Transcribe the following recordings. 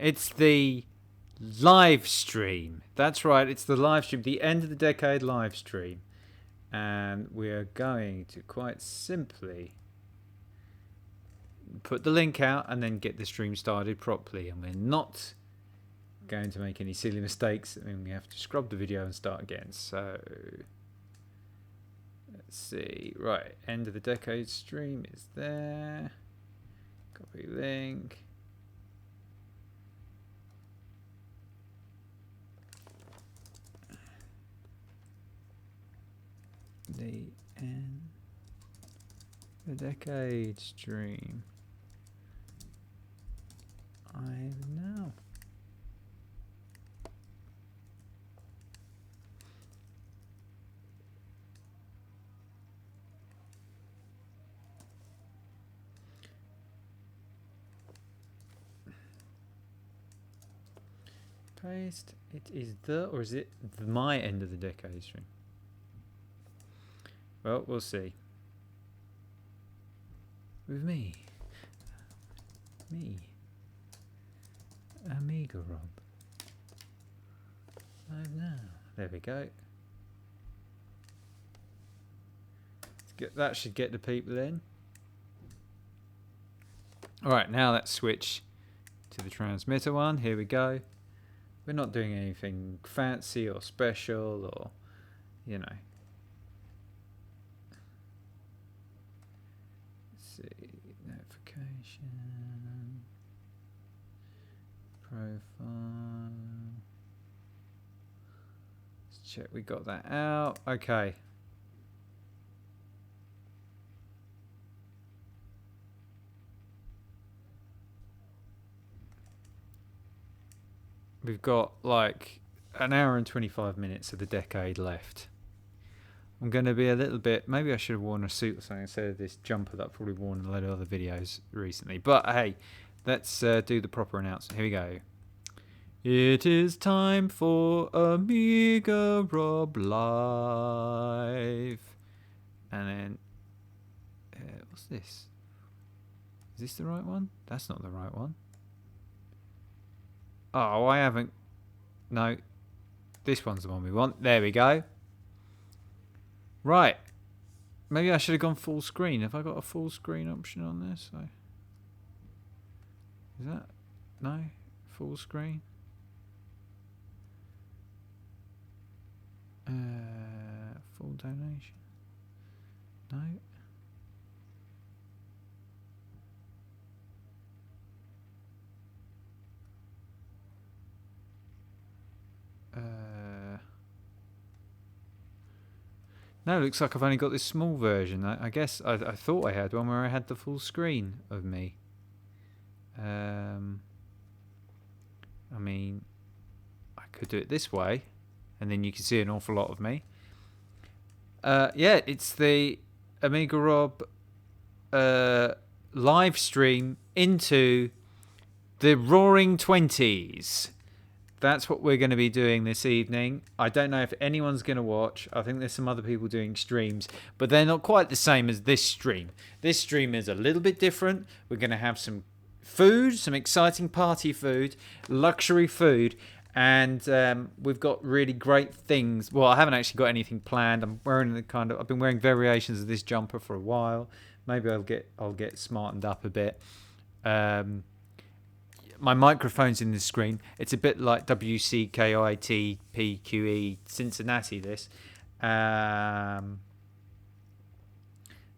It's the live stream. That's right, it's the live stream, the end of the decade live stream. And we're going to quite simply put the link out and then get the stream started properly. And we're not going to make any silly mistakes. I mean, we have to scrub the video and start again. So let's see. Right, end of the decade stream is there. Copy link. The end the decade stream. I know. Paste. It is the, or is it my end of the decade stream? Well, we'll see. With me, Amiga Rob. Live now. There we go. That should get the people in. Alright, now let's switch to the transmitter one. Here we go. We're not doing anything fancy or special or, you know. Let's see. Notification. Profile. Let's check we got that out. Okay. We've got like an hour and 25 minutes of the decade left. I'm going to be a little bit... Maybe I should have worn a suit or something instead of this jumper that I've probably worn in a lot of other videos recently. But hey, let's do the proper announcement. Here we go. It is time for Amiga Rob Live. And then... what's this? Is this the right one? That's not the right one. Oh, I haven't... No. This one's the one we want. There we go. Right. Maybe I should have gone full screen. Have I got a full screen option on this? So, is that... No? Full screen? Full donation? No? No, it looks like I've only got this small version. I guess I thought I had one where I had the full screen of me. I mean, I could do it this way, and then you can see an awful lot of me. Yeah, it's the Amiga Rob live stream into the Roaring Twenties. That's what we're going to be doing this evening. I don't know if anyone's going to watch. I think there's some other people doing streams, but they're not quite the same as this stream. This stream is a little bit different. We're going to have some food, some exciting party food, luxury food, and we've got really great things. Well, I haven't actually got anything planned. I'm wearing the kind of... I've been wearing variations of this jumper for a while. Maybe I'll get smartened up a bit. My microphone's in the screen. It's a bit like WCKITPQE Cincinnati, this. Now,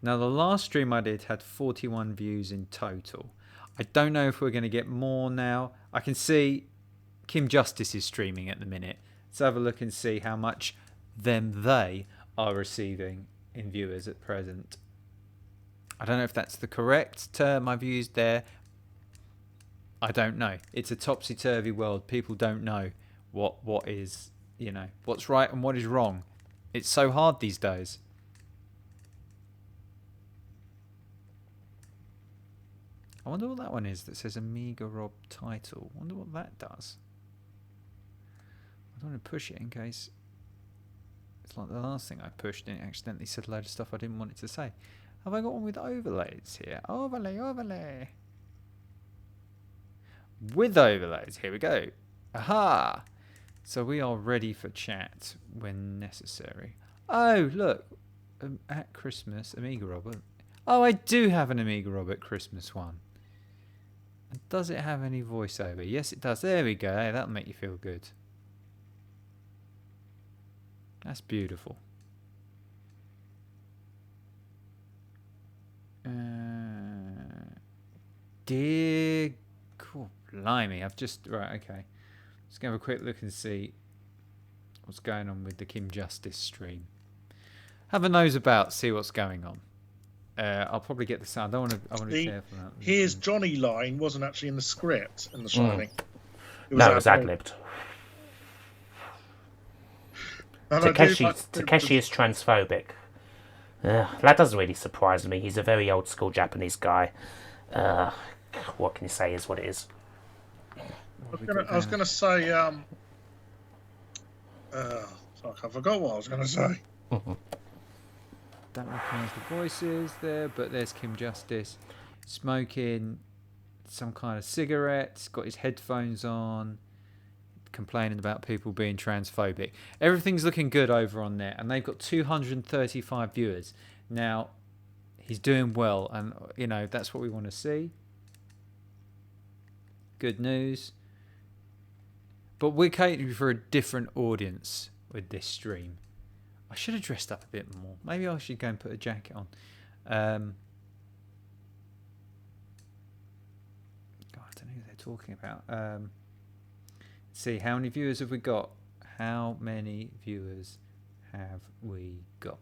the last stream I did had 41 views in total. I don't know if we're going to get more now. I can see Kim Justice is streaming at the minute. Let's have a look and see how much they are receiving in viewers at present. I don't know if that's the correct term I've used there. I don't know. It's a topsy-turvy world. People don't know what is, you know, what's right and what is wrong. It's so hard these days. I wonder what that one is that says Amiga Rob title. I wonder what that does. I don't want to push it in case it's like the last thing I pushed and it accidentally said a load of stuff I didn't want it to say. Have I got one with overlays here? Overlay. with overlays. Here we go. Aha! So we are ready for chat when necessary. Oh, look. At Christmas, Amiga Robert. Oh, I do have an Amiga Robert Christmas one. Does it have any voiceover? Yes, it does. There we go. Hey, that'll make you feel good. That's beautiful. Dear... Cool. Blimey. I've just... Right, okay. Let's go have a quick look and see what's going on with the Kim Justice stream. Have a nose about, see what's going on. I'll probably get the sound. I want to be careful. His Johnny line wasn't actually in the script in The Shining. It was ad-libbed. Takeshi is transphobic. That doesn't really surprise me. He's a very old school Japanese guy. What can you say is what it is. I was going to say... I forgot what I was going to say. Don't recognise the voices there, but there's Kim Justice smoking some kind of cigarettes, got his headphones on, complaining about people being transphobic. Everything's looking good over on there, and they've got 235 viewers. Now, he's doing well, and you know that's what we want to see. Good news. But we're catering for a different audience with this stream. I should have dressed up a bit more. Maybe I should go and put a jacket on. God, I don't know who they're talking about. Let's see, how many viewers have we got? How many viewers have we got?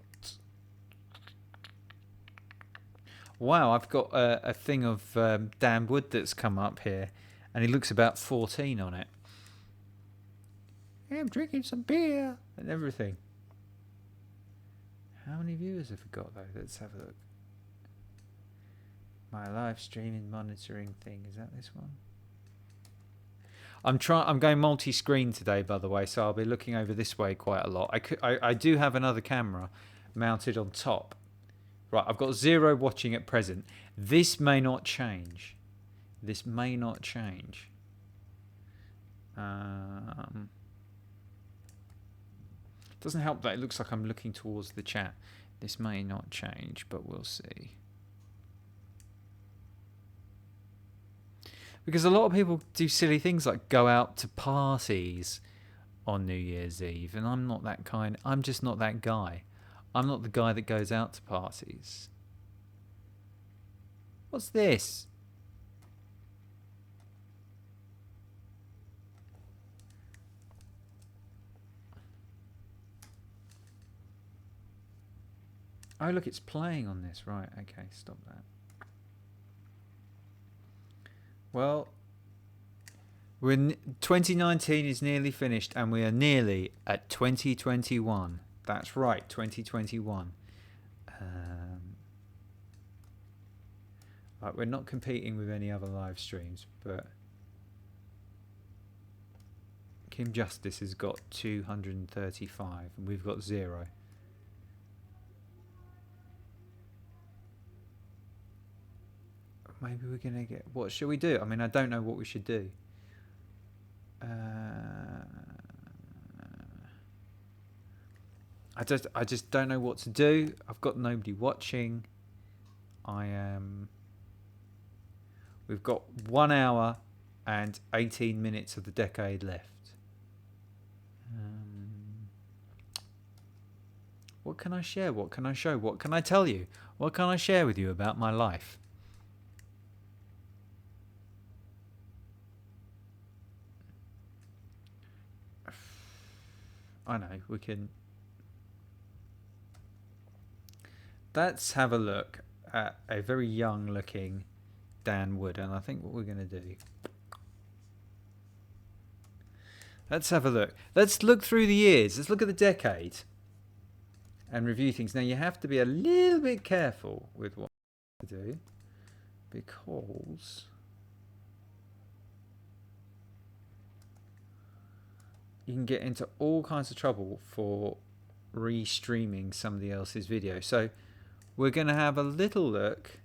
Wow, I've got a thing of Dan Wood that's come up here, and he looks about 14 on it. I'm drinking some beer and everything. How many viewers have we got though? Let's have a look. My live streaming monitoring thing, is that this one? I'm going multi-screen today, by the way, so I'll be looking over this way quite a lot. I do have another camera mounted on top. Right, I've got 0 watching at present. This may not change. This may not change. Doesn't help that it looks like I'm looking towards the chat. This may not change, but we'll see. Because a lot of people do silly things like go out to parties on New Year's Eve, and I'm not that kind. I'm just not that guy. I'm not the guy that goes out to parties. What's this? Oh, look, it's playing on this. Right, okay, stop that. Well, 2019 is nearly finished, and we are nearly at 2021. That's right, 2021. Right, we're not competing with any other live streams, but Kim Justice has got 235, and we've got 0. Maybe we're gonna get. What should we do? I mean, I don't know what we should do. I just don't know what to do. I've got nobody watching. We've got 1 hour and 18 minutes of the decade left. What can I share? What can I show? What can I tell you? What can I share with you about my life? I know, we can... Let's have a look at a very young looking Dan Wood, and I think what we're going to do... Let's have a look. Let's look through the years. Let's look at the decade and review things. Now, you have to be a little bit careful with what you do, because... you can get into all kinds of trouble for restreaming somebody else's video. So we're going to have a little look.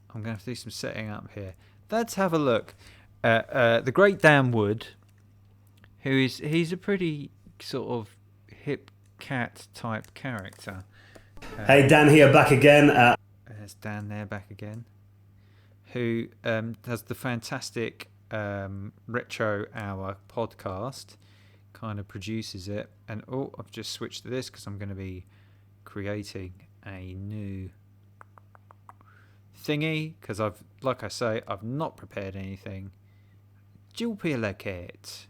I'm going to have to do some setting up here. Let's have a look the great Dan Wood, he's a pretty sort of hip cat type character. Hey, Dan here, back again. There's Dan there, back again. Who does the fantastic Retro Hour podcast, kind of produces it. And I've just switched to this because I'm going to be creating a new thingy, because like I say, I've not prepared anything. Duplicate.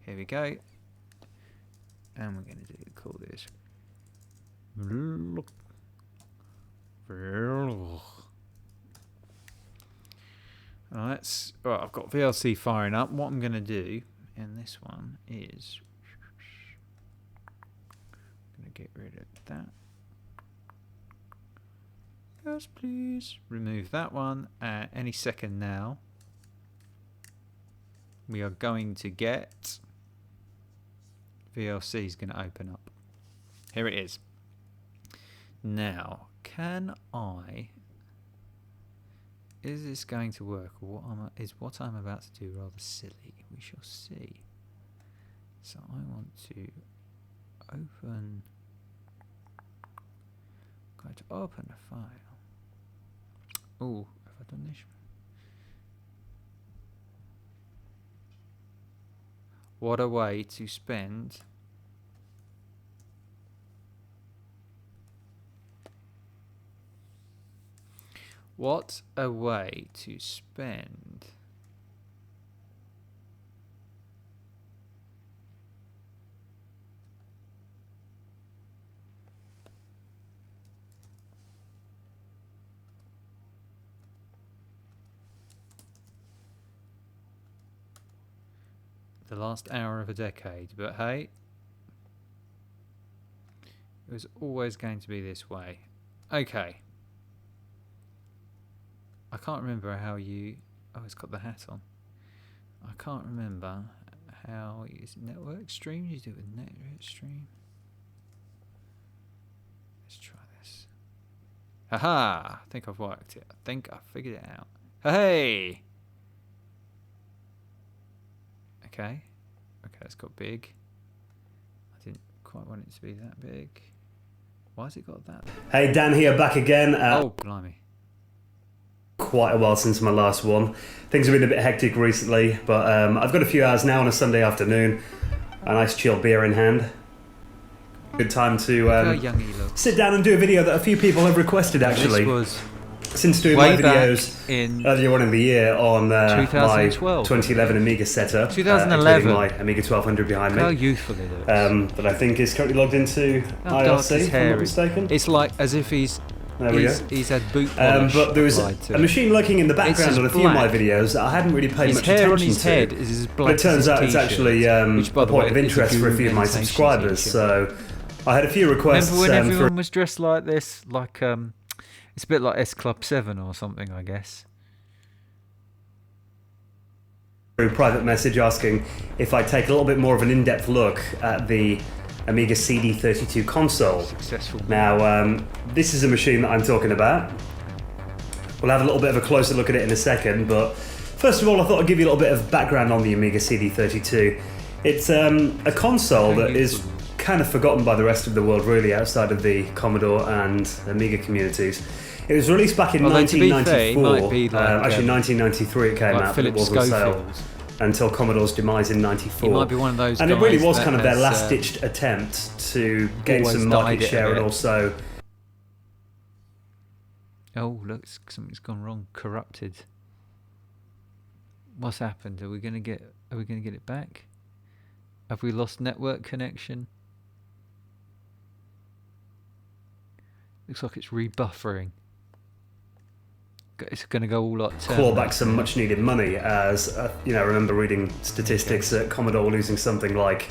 Here we go. And we're going to call this. Right, I've got VLC firing up. What I'm going to do in this one is I'm going to get rid of that. Yes, please. Remove that one. Any second now, we are going to get VLC is going to open up. Here it is. Now, is this going to work, or is what I'm about to do rather silly? We shall see. So I want to open. I'm going to open a file. Oh, have I done this? What a way to spend. What a way to spend. The last hour of a decade, but hey, it was always going to be this way. Okay. I can't remember how you... Oh, it's got the hat on. I can't remember how... Is it network stream? You do it with network stream. Let's try this. Haha! I think I've worked it. I think I figured it out. Hey! Okay. Okay, it's got big. I didn't quite want it to be that big. Why has it got that? Hey, Dan here, back again. Oh, blimey. Quite a while since my last one. Things have been a bit hectic recently, but I've got a few hours now on a Sunday afternoon. A nice chilled beer in hand. Good time to sit down and do a video that a few people have requested, actually. This was since doing my videos earlier on in the year on my 2011 Amiga setup. 2011. My Amiga 1200 behind me. How youthful it looks. That I think is currently logged into IRC, if I'm not mistaken. It's like as if he's had boot polish but there was a machine lurking in the background on a few of my videos that I hadn't really paid much attention to. His hair on his head is as black. But it turns out it's actually a point of interest for a few of my subscribers. So I had a few requests. Remember when everyone was dressed like this? Like it's a bit like S Club 7 or something, I guess. Through private message asking if I take a little bit more of an in-depth look at the Amiga CD32 console. Successful. Now, this is a machine that I'm talking about. We'll have a little bit of a closer look at it in a second, but first of all, I thought I'd give you a little bit of background on the Amiga CD32. It's a console that is kind of forgotten by the rest of the world, really, outside of the Commodore and Amiga communities. It was released back in 1994. Actually, 1993 it came out, but it was on sale until Commodore's demise in 94. He might be one of those and guys it really was that kind of their last-ditched attempt to gain some market share and also... Oh, look, something's gone wrong. Corrupted. What's happened? Are we going to get it back? Have we lost network connection? Looks like it's rebuffering. It's going to go all like claw back some much needed money, as I remember reading statistics that Commodore were losing something like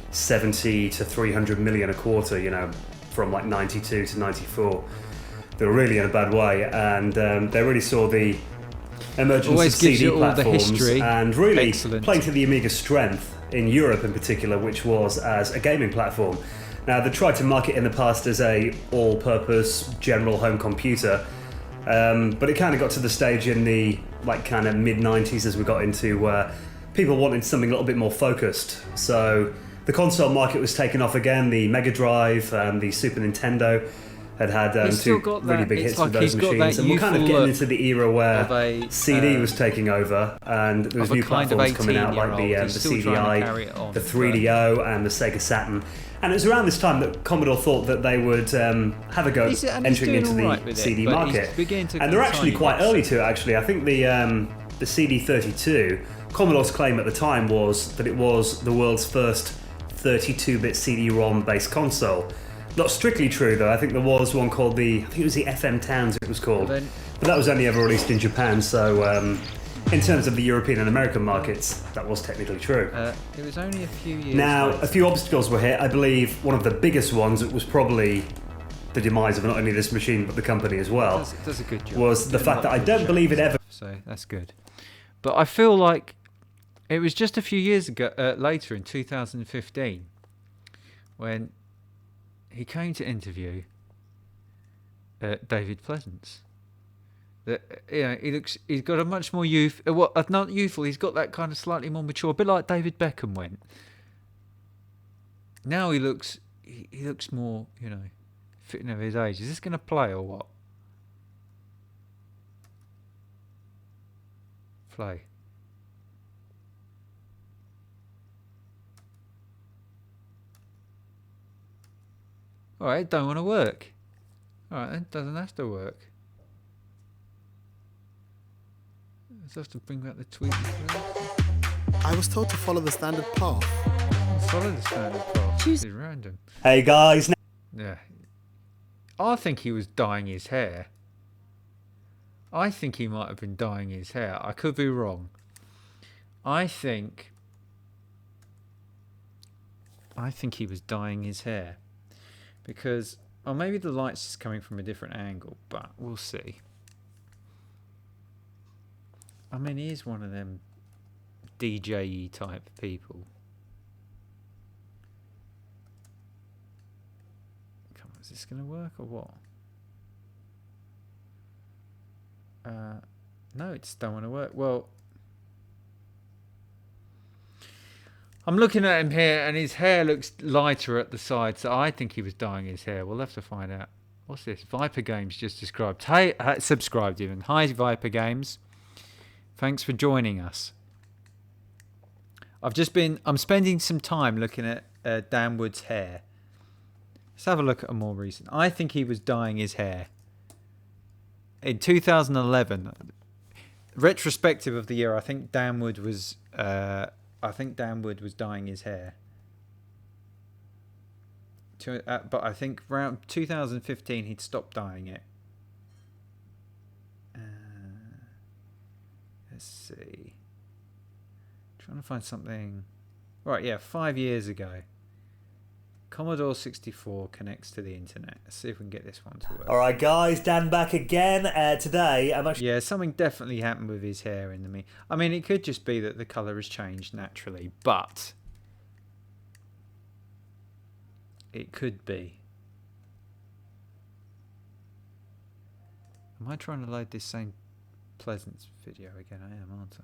70 to 300 million a quarter, from like 92 to 94. They were really in a bad way, and they really saw the emergence of CD platforms and really playing to the Amiga's strength in Europe in particular, which was as a gaming platform. Now, they tried to market in the past as a all-purpose general home computer, but it kind of got to the stage in the like kind of mid 90s as we got into people wanted something a little bit more focused. So the console market was taking off again. The Mega Drive and the Super Nintendo had He's still two got really that- big it's hits like with those he's got machines. that And we're kind of youthful getting look into the era where of a, CD was taking over, and there was of a new kind of platforms coming out like 18-year-old. the He's still trying to carry CDI, it on, the but- 3DO, and the Sega Saturn. And it was around this time that Commodore thought that they would have a go He's entering doing into all the right with it, CD but he's market. beginning to And they're come actually tiny quite bits. early to it, actually. I think the CD32, Commodore's claim at the time was that it was the world's first 32-bit CD-ROM based console. Not strictly true, though. I think there was one called I think it was the FM Towns it was called. Well, then- But that was only ever released in Japan, so in terms of the European and American markets, that was technically true. It was only a few years Now, later. a few obstacles were hit. I believe one of the biggest ones, it was probably the demise of not only this machine but the company as well, does a good job. was the Doing fact a that lot I of don't good believe it stuff, ever... So that's good. But I feel like it was just a few years ago, later in 2015, when he came to interview David Pleasance. That he's got a much more not youthful. He's got that kind of slightly more mature, a bit like David Beckham went. Now he looks more, fitting of his age. Is this going to play or what? Play. All right, it don't want to work. All right, then doesn't have to work. Let's have to bring back the tweet. I was told to follow the standard path. Follow the standard path. This is random. Hey guys, Yeah. I think he was dyeing his hair. I think he might have been dyeing his hair. I could be wrong. I think he was dyeing his hair. Because, or maybe the light's just coming from a different angle, but we'll see. I mean, he is one of them DJ-y type people. Come on, is this going to work or what? No, it just don't want to work. Well, I'm looking at him here, and his hair looks lighter at the side, so I think he was dyeing his hair. We'll have to find out. What's this? Viper Games just described. Hey, subscribed even. Hi, Viper Games. Thanks for joining us. I'm spending some time looking at Dan Wood's hair. Let's have a look at a more recent. I think he was dyeing his hair. In 2011, retrospective of the year, I think Dan Wood was dyeing his hair. But I think around 2015 he'd stopped dyeing it. Let's see. Trying to find something. Right, yeah, 5 years ago. Commodore 64 connects to the internet. Let's see if we can get this one to work. Alright guys, Dan back again. Today I'm actually... Yeah, something definitely happened with his hair in the I mean, it could just be that the colour has changed naturally, but it could be. Am I trying to load this same Pleasance video again? I am, aren't I?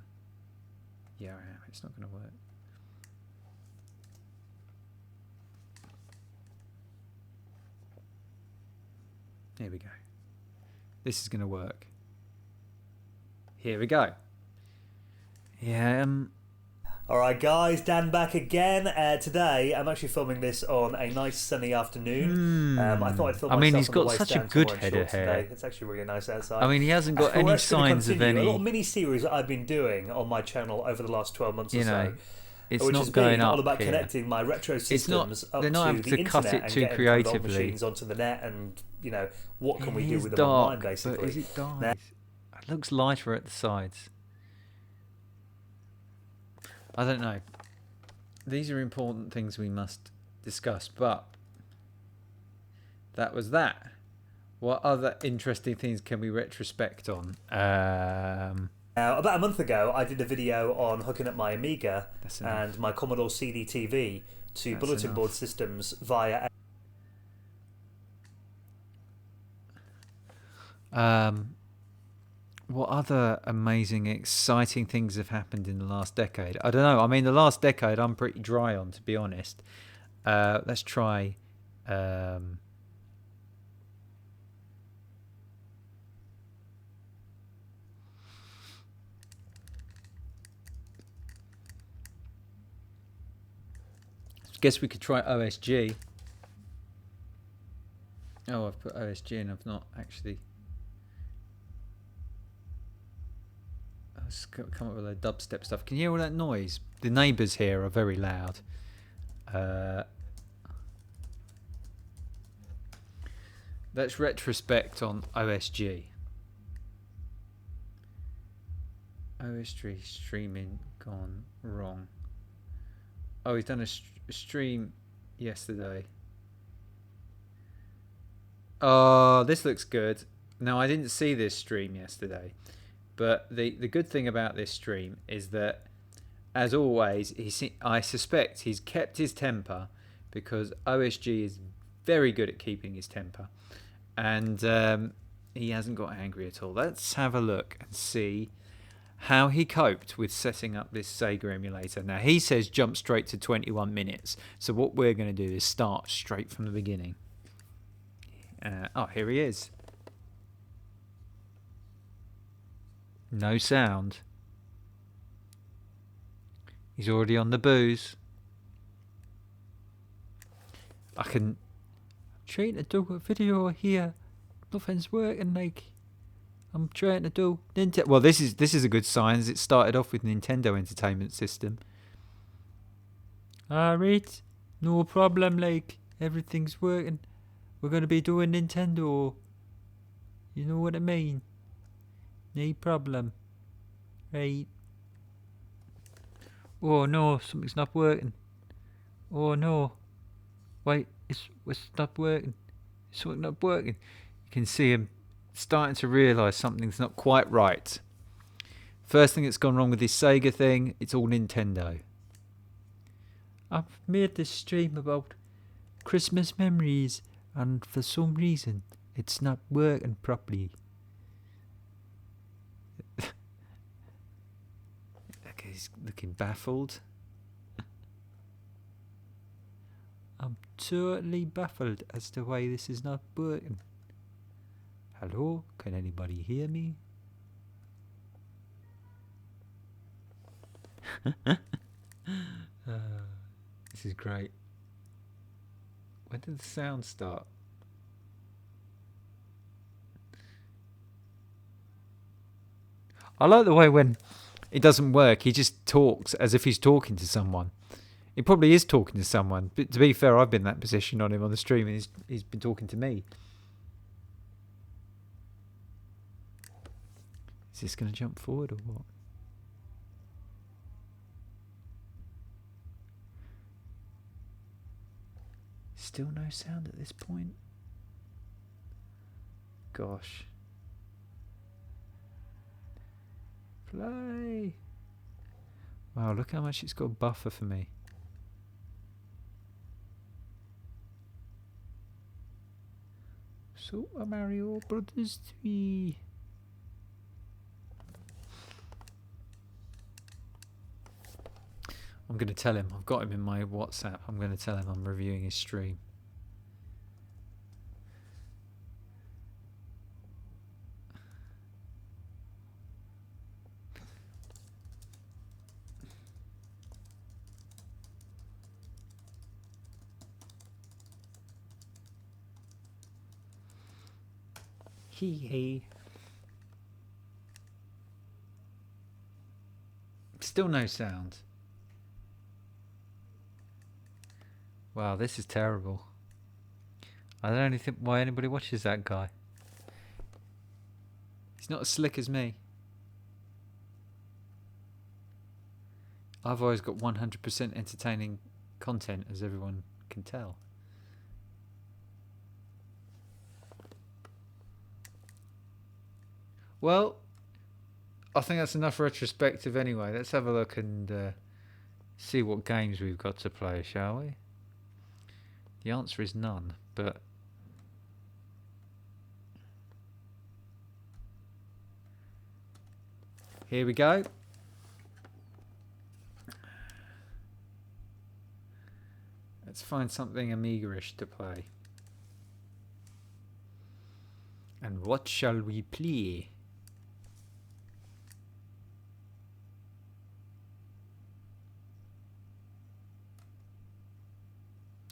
Yeah, I am. It's not going to work. Here we go. This is going to work. Here we go. Yeah, Alright guys, Dan back again. Today I'm actually filming this on a nice sunny afternoon. I thought I'd film I mean, myself he's on got the waist such a down, so good I'm wearing head of shorts hair. today. It's actually really nice outside. I mean, he hasn't got We're any actually gonna signs of continue any. a little mini series that I've been doing on my channel over the last 12 months or so. It's which not has going been up all about here. connecting my retro systems up they're not to having the to cut internet it and too getting good old creatively. machines onto the net, and what can we It do is with them dark, online, basically. but is it dark? It looks lighter at the sides. I don't know. These are important things we must discuss, but that was that. What other interesting things can we retrospect on? Now, about a month ago, I did a video on hooking up my Amiga That's enough. and my Commodore CD-TV to That's bulletin enough. board systems via... What other amazing, exciting things have happened in the last decade? I don't know. I mean, the last decade I'm pretty dry on, to be honest. Let's try. Guess we could try OSG. Oh, I've put OSG and I've not actually. Let's come up with a dubstep stuff. Can you hear all that noise? The neighbours here are very loud. Let's retrospect on OSG. OSG streaming gone wrong. Oh, he's done a stream yesterday. Oh, this looks good. Now, I didn't see this stream yesterday. But the good thing about this stream is that, as always, I suspect he's kept his temper, because OSG is very good at keeping his temper. And he hasn't got angry at all. Let's have a look and see how he coped with setting up this Sega emulator. Now, he says jump straight to 21 minutes. So what we're going to do is start straight from the beginning. Oh, here he is. No sound. He's already on the booze. I can trying to do a video here. Nothing's working. Like, I'm trying to do Nintendo. Well, this is a good sign, as it started off with Nintendo Entertainment System. Alright, no problem. Like, everything's working. We're gonna be doing Nintendo. You know what I mean? No problem. Right. Oh no, something's not working. Oh no. Wait, it's not working. Something's not working. You can see him starting to realise something's not quite right. First thing that's gone wrong with this Sega thing, it's all Nintendo. I've made this stream about Christmas memories, and for some reason it's not working properly. Okay, he's looking baffled. I'm totally baffled as to why this is not working. Hello? Can anybody hear me? This is great. When did the sound start? I like the way when it doesn't work, he just talks as if he's talking to someone. He probably is talking to someone. But to be fair, I've been in that position on him on the stream, and he's been talking to me. Is this going to jump forward or what? Still no sound at this point? Gosh. Play! Wow, look how much it's got a buffer for me. Super Mario Brothers 3. I'm going to tell him. I've got him in my WhatsApp. I'm going to tell him I'm reviewing his stream. Hee. Still no sound. Wow, this is terrible. I don't really think why anybody watches that guy. He's not as slick as me. I've always got 100% entertaining content, as everyone can tell. Well, I think that's enough retrospective anyway. Let's have a look and see what games we've got to play, shall we? The answer is none, but Here we go. Let's find something Amiga-ish to play. And what shall we play?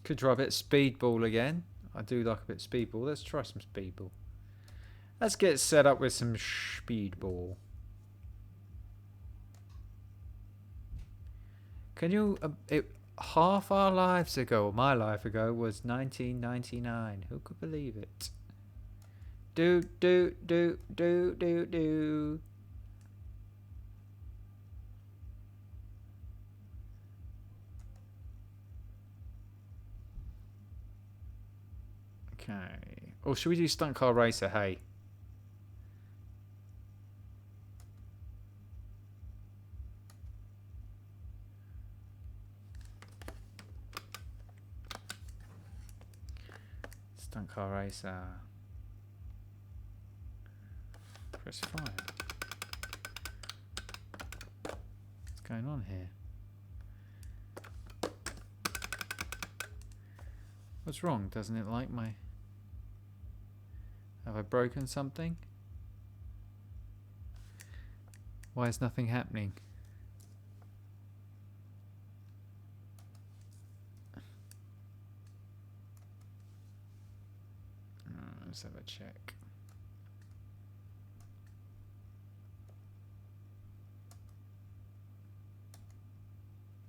Could try a bit of speedball again. I do like a bit of speedball. Let's try some speedball. Let's get set up with some speedball. Can you... half our lives ago, or my life ago, was 1999. Who could believe it? Do, do, do, do, do, do. Okay. Or should we do Stunt Car Racer? Hey. Stunt Car Racer. Press fire. What's going on here? What's wrong? Doesn't it like my... Have I broken something? Why is nothing happening? Let's have a check.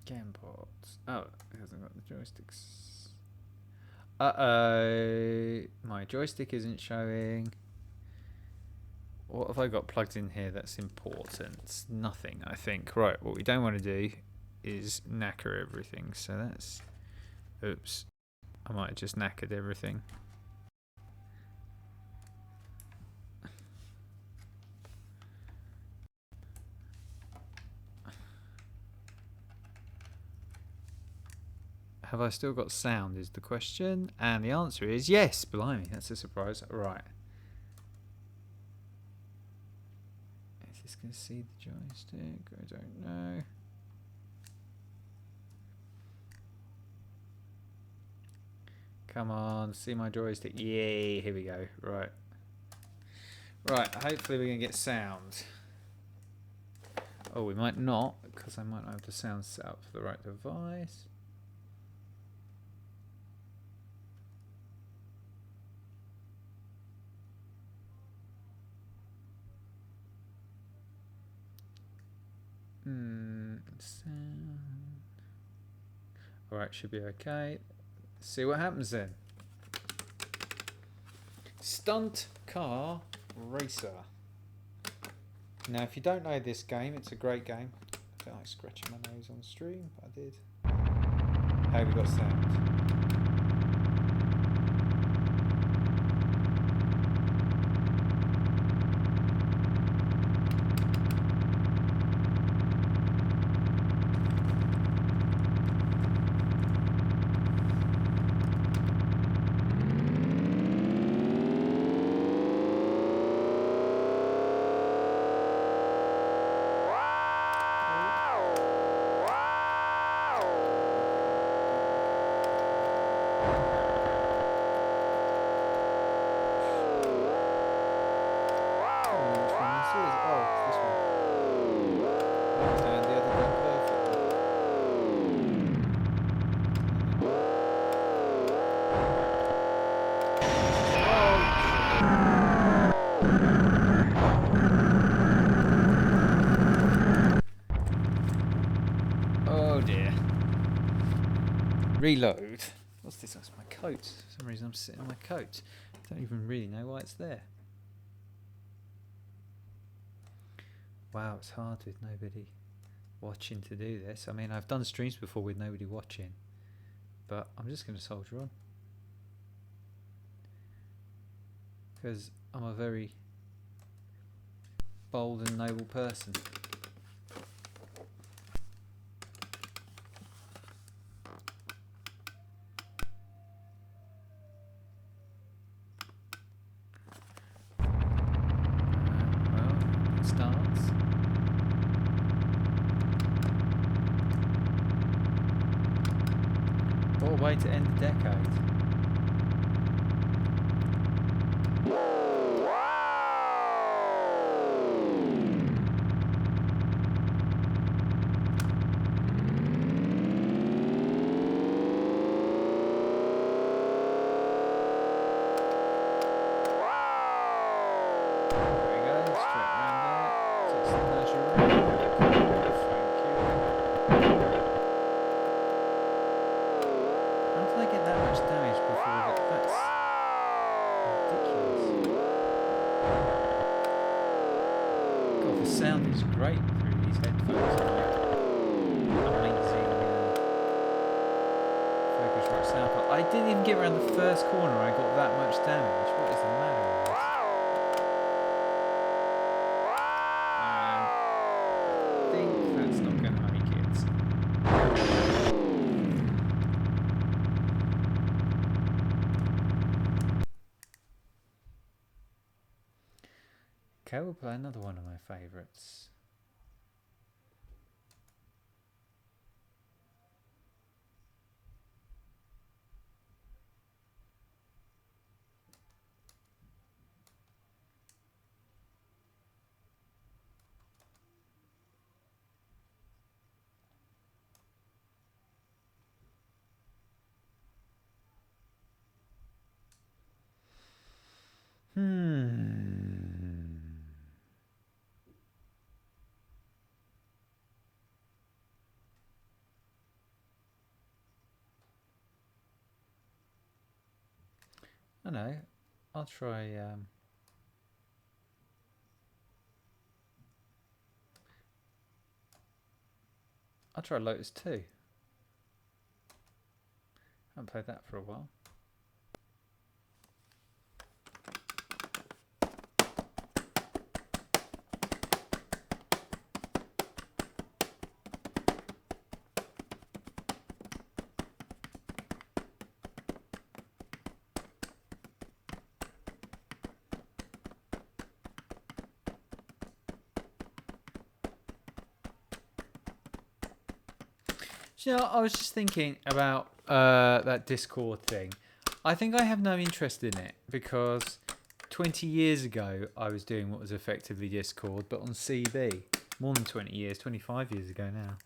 Game ports. Oh, it hasn't got the joysticks. Uh-oh. My joystick isn't showing. What have I got plugged in here that's important? Nothing, I think. Right, what we don't want to do is knacker everything. So that's... Oops. I might have just knackered everything. Have I still got sound is the question. And the answer is yes. Blimey, that's a surprise. Right. Is this going to see the joystick? I don't know. Come on, see my joystick. Yay, here we go. Right. Right, hopefully we're going to get sound. Oh, we might not, because I might not have the sound set up for the right device. Sound. Alright, should be okay. See what happens then. Stunt Car Racer. Now, if you don't know this game, it's a great game. I don't like scratching my nose on stream, but I did. Hey, we got sound. Reload. What's this? That's my coat. For some reason I'm sitting on my coat. I don't even really know why it's there. Wow, it's hard with nobody watching to do this. I mean, I've done streams before with nobody watching, but I'm just going to soldier on. Because I'm a very bold and noble person. Well, it starts. What a way to end the decade. Sound is great through these headphones. Amazing Focusrite sound. I didn't even get around the first corner. I got that much damage. What is the matter with this? I think that's not going to make it. Okay, we'll play another one of my favourites. I know. I'll try. I'll try Lotus 2. Haven't played that for a while. You know, I was just thinking about that Discord thing. I think I have no interest in it because 20 years ago I was doing what was effectively Discord, but on CB. More than 20 years, 25 years ago now.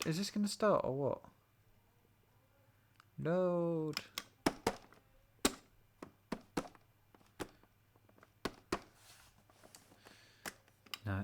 Is this going to start or what? Load. No.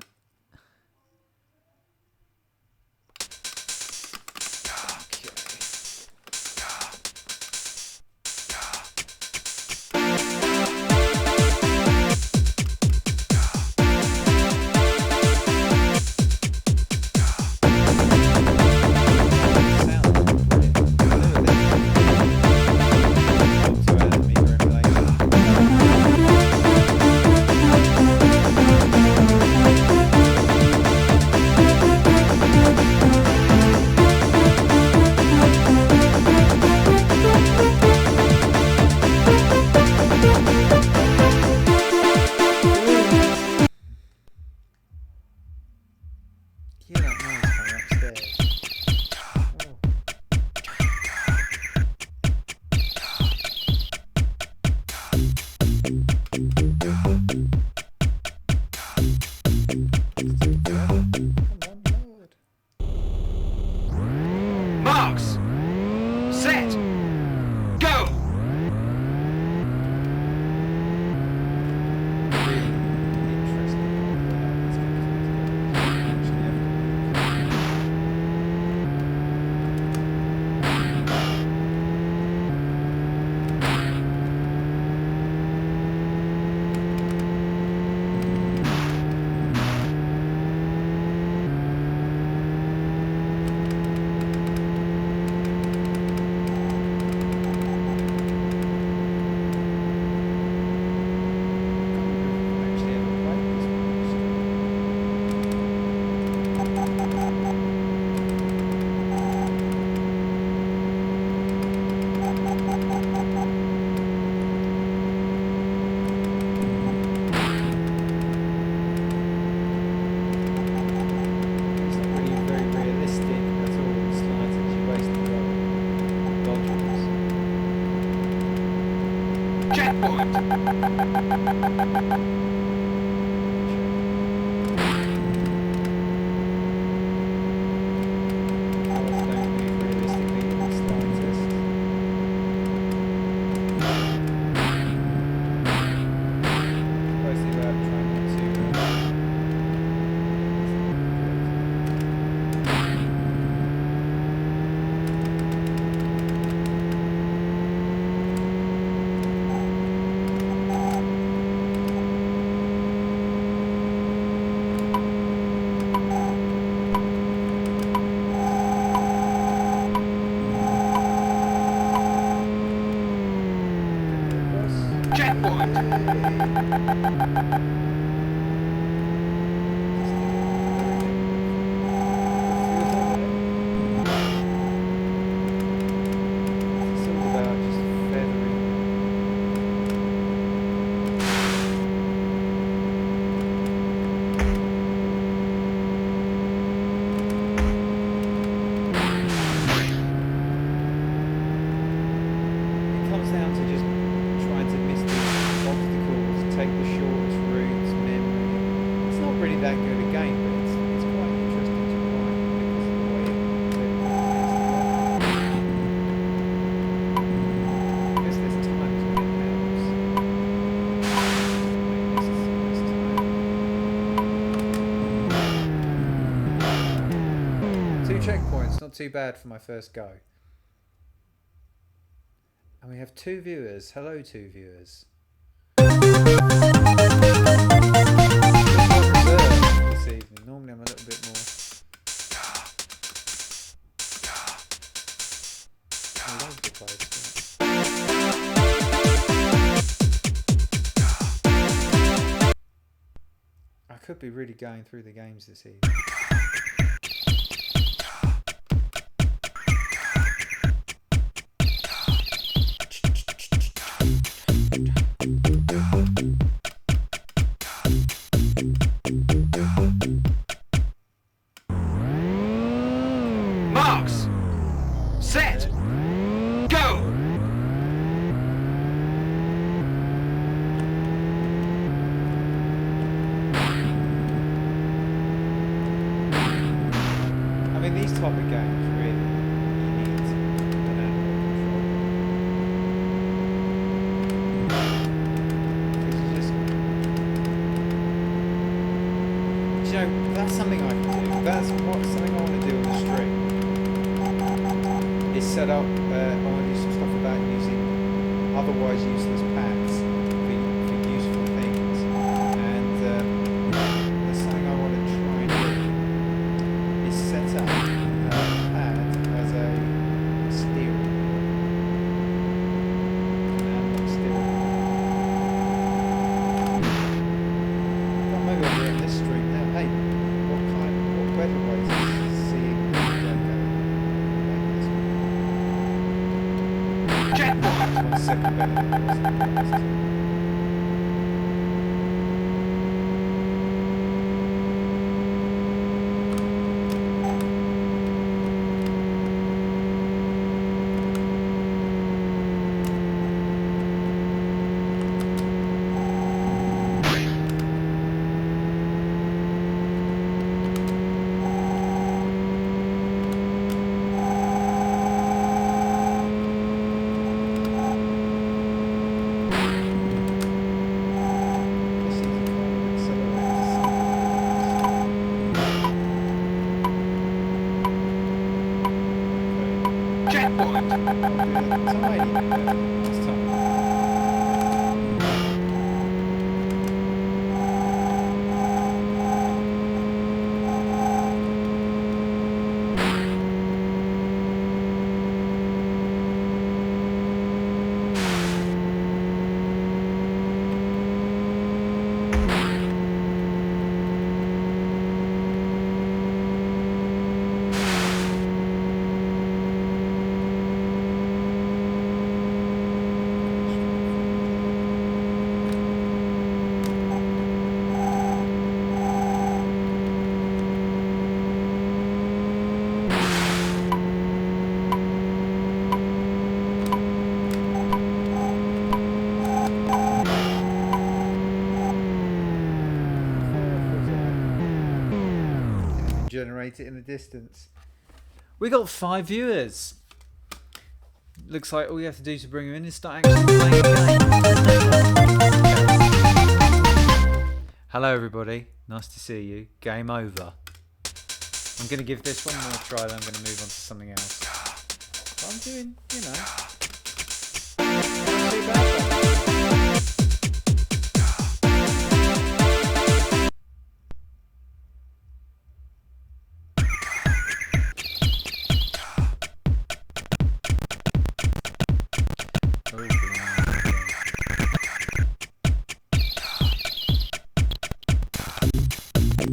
Cars don't move realistically in the slightest. Mostly about trying not to. It's all about just feathering them. It comes down to just trying to miss the obstacles, take the shortest routes, memory it. It's not really that good a game, but it's quite interesting to ride because of the way it plays the game. I guess there's times when it helps. Maybe this time. 2 checkpoints, not too bad for my first go. And we have 2 viewers. Hello, 2 viewers. Reserved this evening. Normally I'm a little bit more. All over the place. I could be really going through the games this evening. Marks! Set! Go! I mean, these type of games, really, you need an animal controller. Because you know, that's something I can do. That's something I want to do on the stream. Is set up, I want to do some stuff about using otherwise useless pads for useful things. And that's something I want to try and do. Is set up a pad as a steering wheel. An analog steering wheel. Well, maybe I'll do it on this stream now. Hey, what better way to see Checkpoint! 1 second better than it was in the past. Checkpoint! I'll do a tiny bit better this time. generate it in the distance. We got 5 viewers. Looks like all you have to do to bring them in is start actually playing the game. Hello everybody, nice to see you. Game over. I'm going to give this one more try, then I'm going to move on to something else. But I'm doing, you know, not too bad.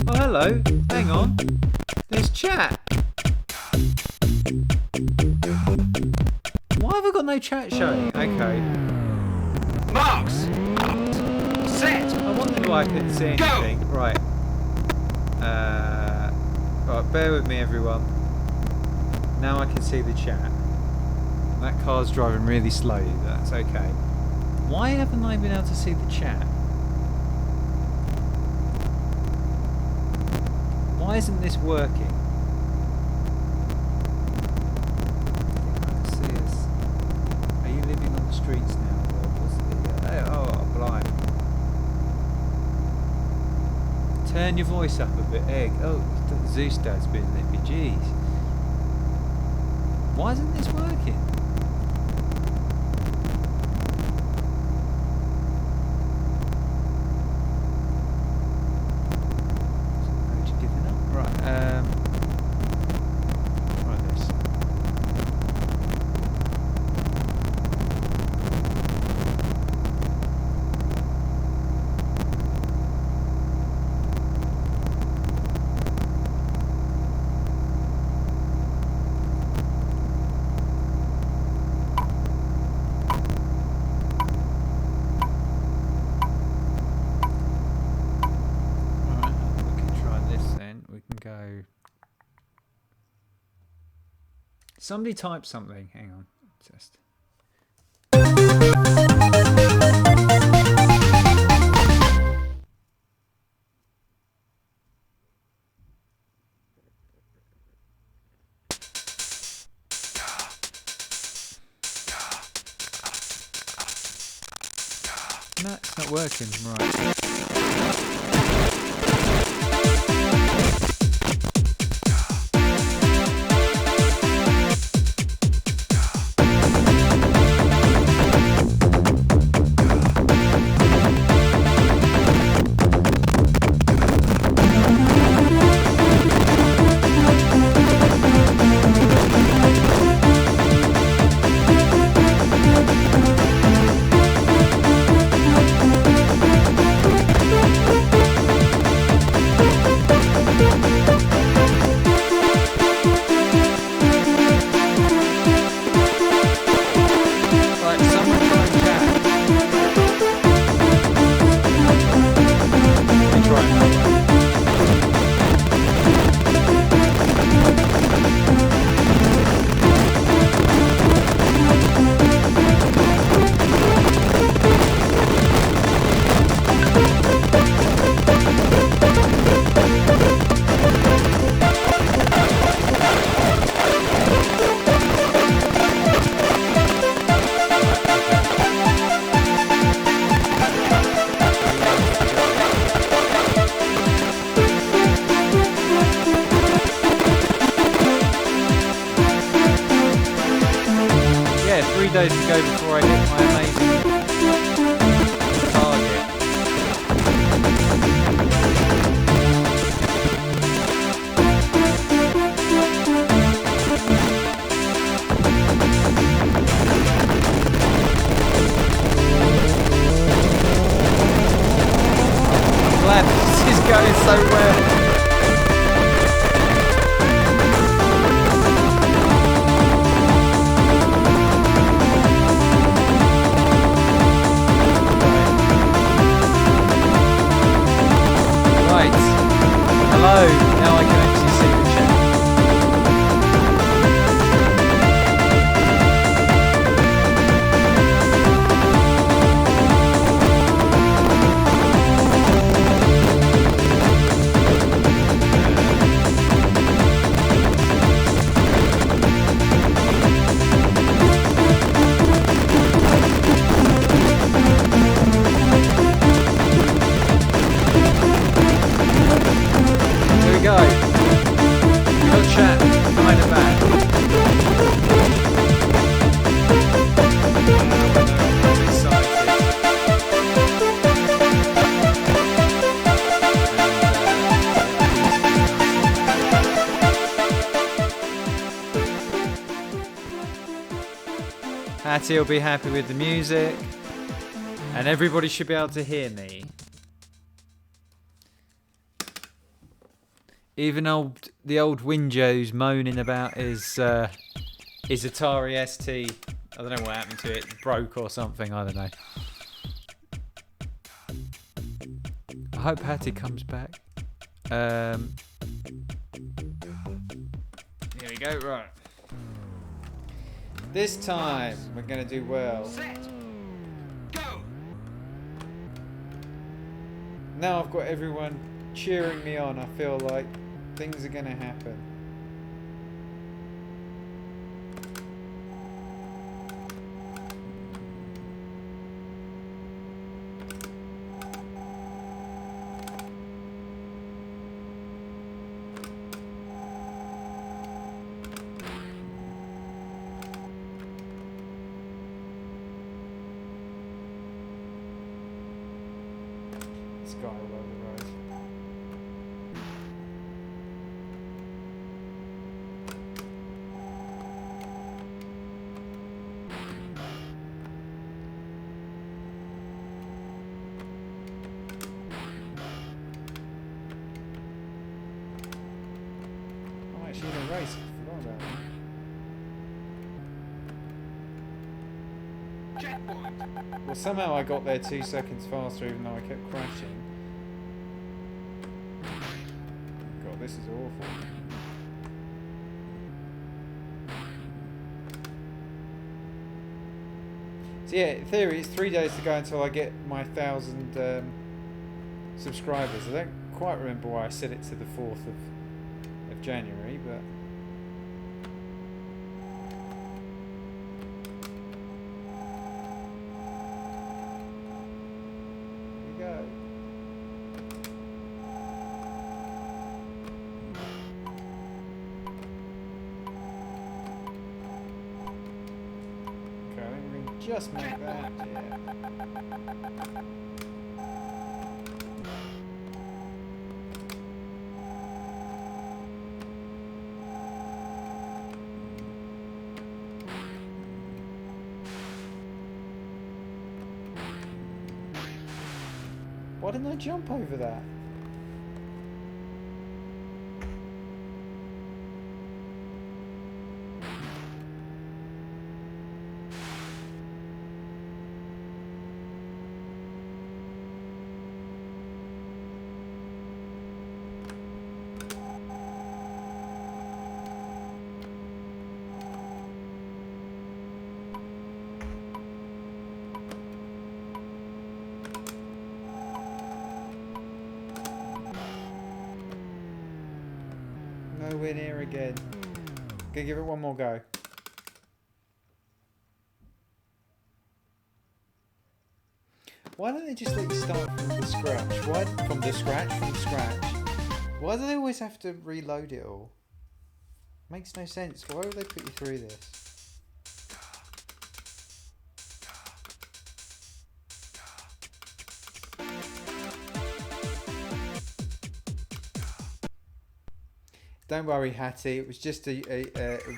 Oh, hello. Hang on. There's chat. Why have I got no chat showing? Okay. Marks. Set. I wondered why I couldn't see anything. Go. Right. Right, bear with me everyone. Now I can see the chat. That car's driving really slowly, but that's okay. Why haven't I been able to see the chat? Why isn't this working? Let's see this. Are you living on the streets now? Or what's oh, blind. Turn your voice up a bit, Egg. Oh, Zeus Dad's been lippy. Jeez. Why isn't this working? Somebody type something. Hang on. Just. No, it's not working. Right. Days to go before I hit my amazing target. I'm glad this is going so well. Hattie will be happy with the music. And everybody should be able to hear me. Even the old Winjo's moaning about his Atari ST. I don't know what happened to it. It broke or something. I don't know. I hope Hattie comes back. Here we go. Right. This time we're going to do well. Set. Go. Now I've got everyone cheering me on. I feel like things are going to happen. Guy all over the road. I'm actually in a race. I forgot about that. Checkpoint. Well, somehow I got there 2 seconds faster even though I kept crashing. God, this is awful. So yeah, in theory it's 3 days to go until I get my 1,000 subscribers. I don't quite remember why I set it to the 4th of January, but... Here we go. Okay, I think we can just make that, yeah. Why didn't I jump over that? Nowhere near again. Gonna give it one more go. Why don't they just let you start from the scratch? From scratch? Why do they always have to reload it all? Makes no sense. Why would they put you through this? Don't worry, Hattie. It was just a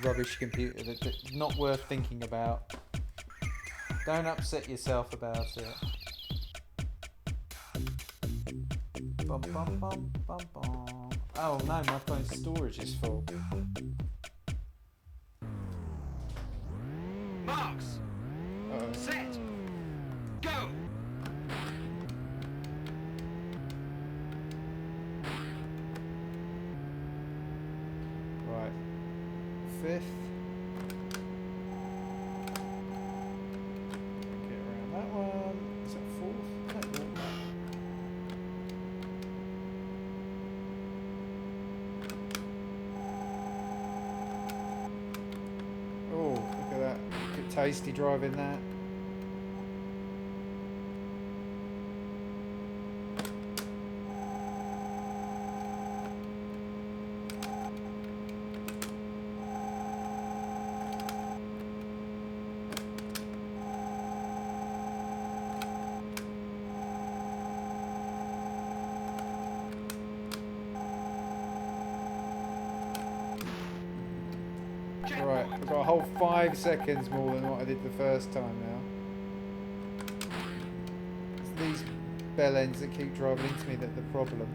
rubbish computer that's not worth thinking about. Don't upset yourself about it. Bum, bum, bum, bum, bum. Oh no, my phone's storage is full. Marks. Uh-oh. Set. Go. Right. 5th. Get around that one. Is that 4th? No, 4th. Oh, look at that. Good tasty driving that. Right, we've I've got a whole 5 seconds more than what I did the first time now. It's these bell ends that keep driving into me that are the problem.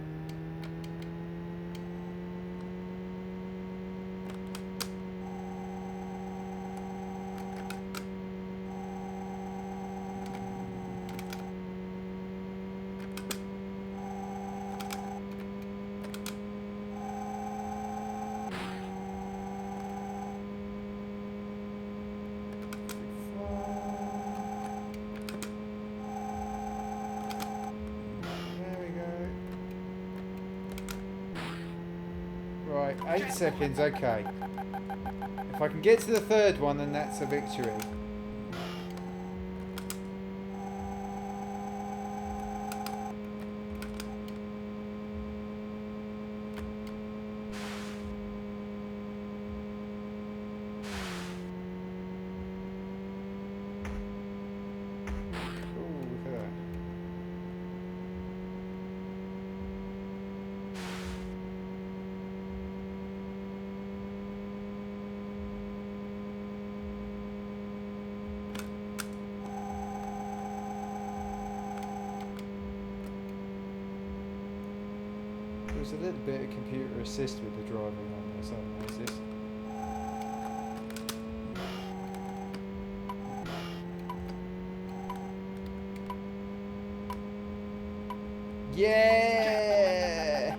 Right, 8 seconds, okay. If I can get to the third one, then that's a victory. Ooh, look at that. There's a little bit of computer assist with the driving on this, I've noticed. Yeah!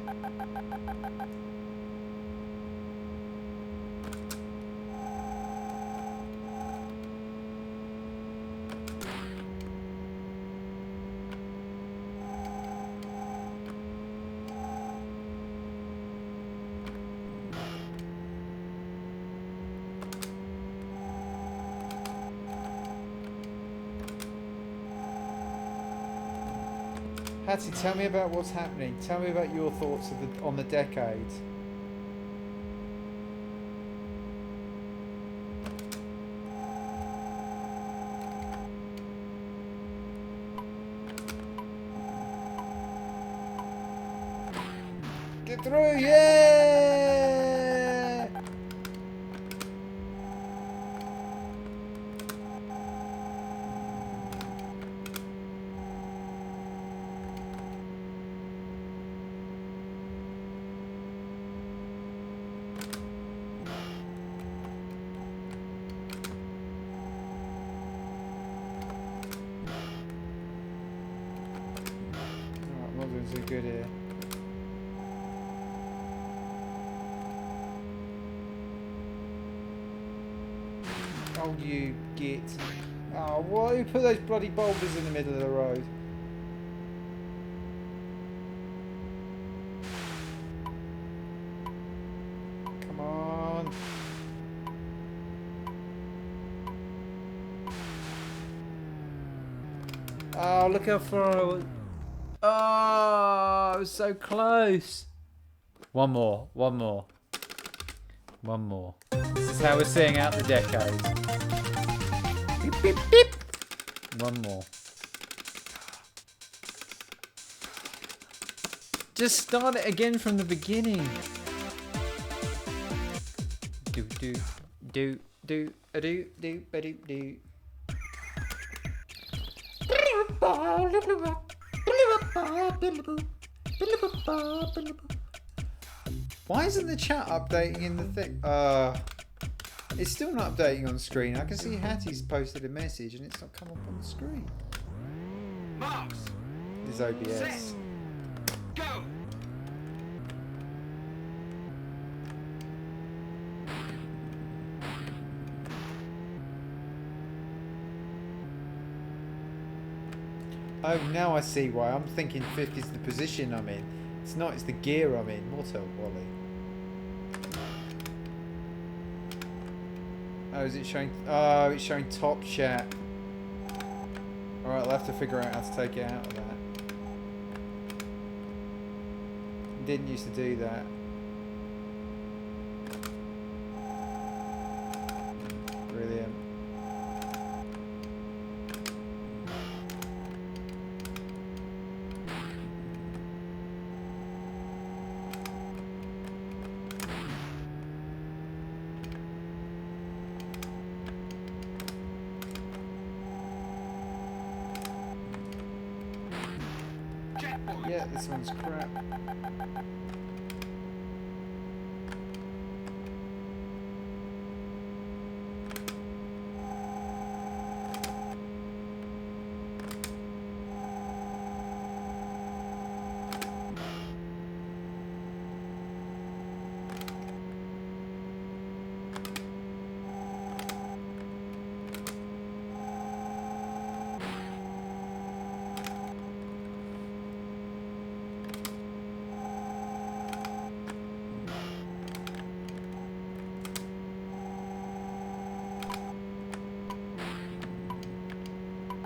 Hattie, tell me about what's happening. Tell me about your thoughts of on the decade. Get through, yeah! Alright, I'm not doing so good here. Oh, you git. Oh, why you put those bloody boulders in the middle of the road? Come on. Oh, look how far I was. Oh, I was so close. One more. One more. One more. This is how we're seeing out the decade. Beep, beep, beep. One more. Just start it again from the beginning. Do do do do a do do ba do do. Why isn't the chat updating in the thing? It's still not updating on screen. I can see Hattie's posted a message and it's not come up on the screen. Marks. This is OBS. Go. Oh, now I see why. I'm thinking fifth is the position I'm in. It's not, it's the gear I'm in. What a wally. Oh, is it showing? Oh, it's showing top chat. Alright, I'll have to figure out how to take it out of that. Didn't used to do that. Brilliant. shit, this one's crap.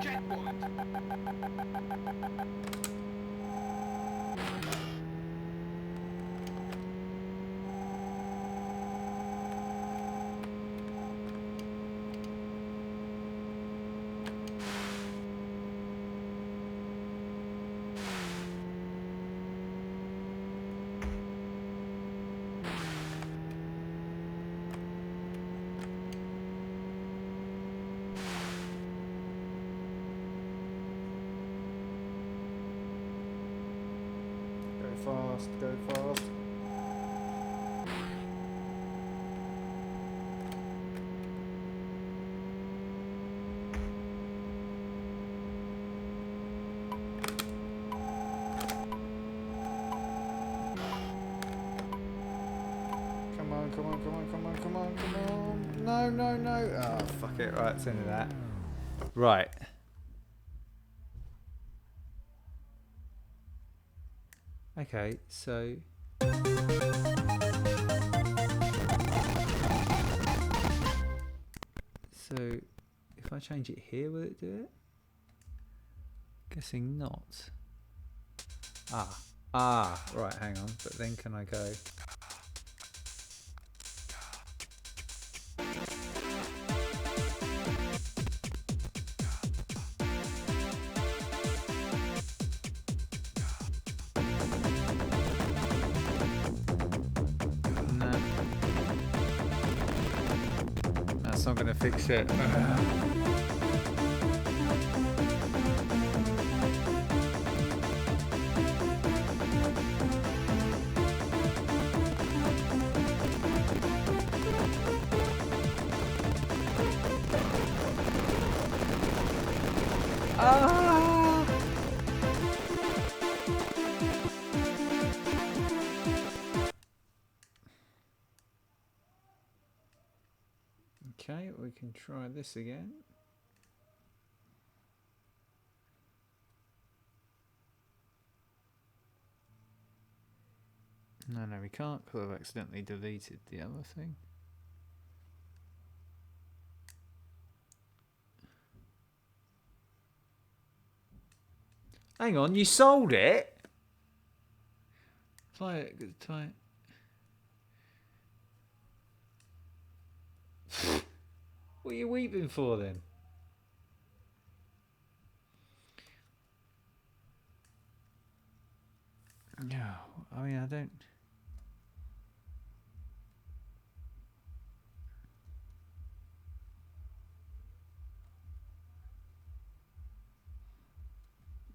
Checkpoint. Go fast. Come on, come on, come on, come on, come on, come on. No, no, no. Oh, fuck it. Right, it's into that. Right. Okay, so... So, if I change it here, will it do it? Guessing not. Right, hang on. But then can I go... No. That's not going to fix it. Okay, we can try this again. No, we can't because I've accidentally deleted the other thing. Hang on, you sold it? Try it, try it. What are you weeping for then? No, I mean, I don't...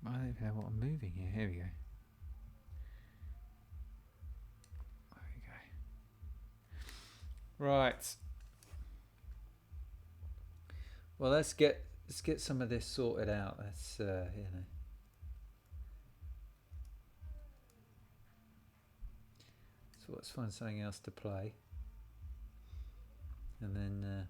I don't even know what I'm moving here. Here we go. There we go. Right. Well, let's get some of this sorted out. Let's you know. So let's find something else to play, and then.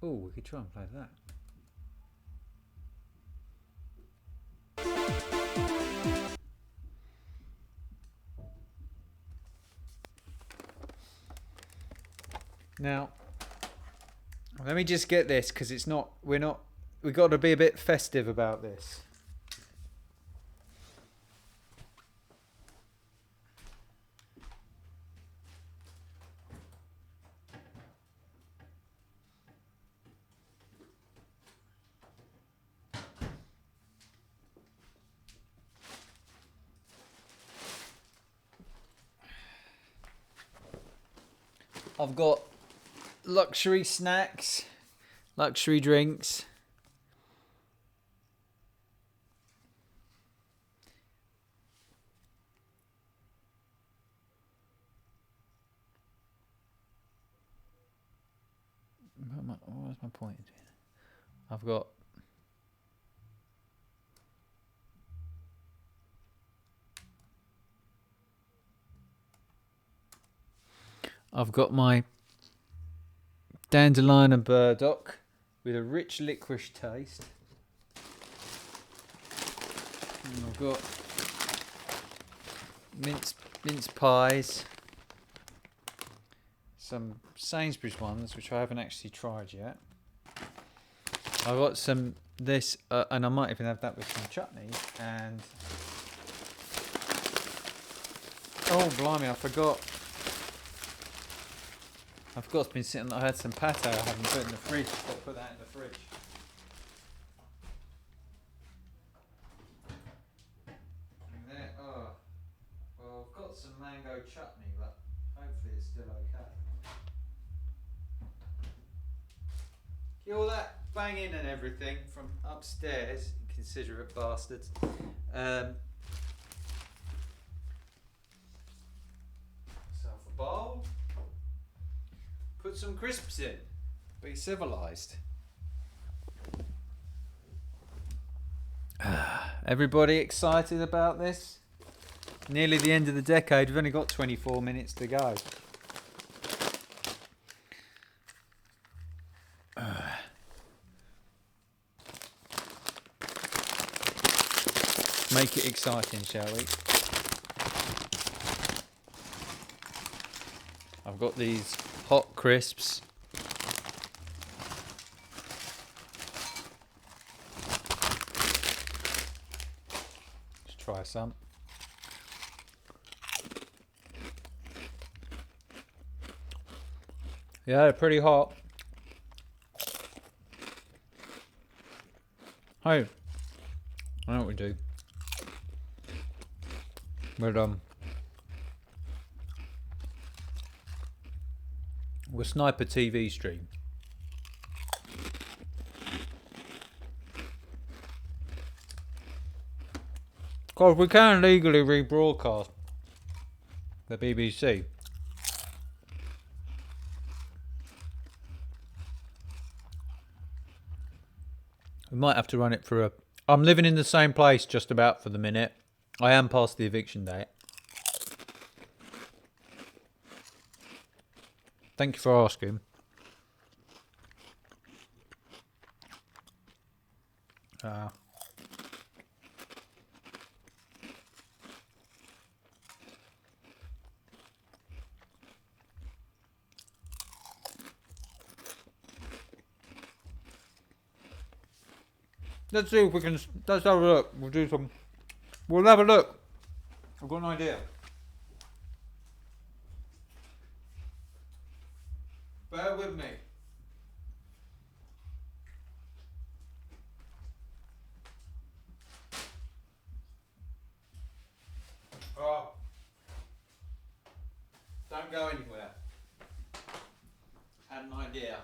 Oh, we could try and play that. Now, let me just get this because it's not. We've got to be a bit festive about this. I've got luxury snacks, luxury drinks. What was my point? I've got my dandelion and burdock with a rich licorice taste. And I've got mince pies, some Sainsbury's ones which I haven't actually tried yet. I've got some this and I might even have that with some chutney. And oh blimey, I forgot it's been sitting. I had some pate I haven't put in the fridge. I'll put that in the fridge. And there, well, I've got some mango chutney, but hopefully it's still okay. Hear all that banging and everything from upstairs, inconsiderate bastards. Myself a bowl. Put some crisps in. Be civilised. Everybody excited about this? Nearly the end of the decade. We've only got 24 minutes to go. Make it exciting, shall we? I've got these hot crisps. Let's try some. Yeah, they're pretty hot. Hey, I know what we do. But we'll snipe a TV stream. Because we can legally rebroadcast the BBC. We might have to run it for a... I'm living in the same place just about for the minute. I am past the eviction date. Thank you for asking. Let's see if we can... Let's have a look. We'll have a look. I've got an idea. Bear with me. Oh. Don't go anywhere. Had an idea.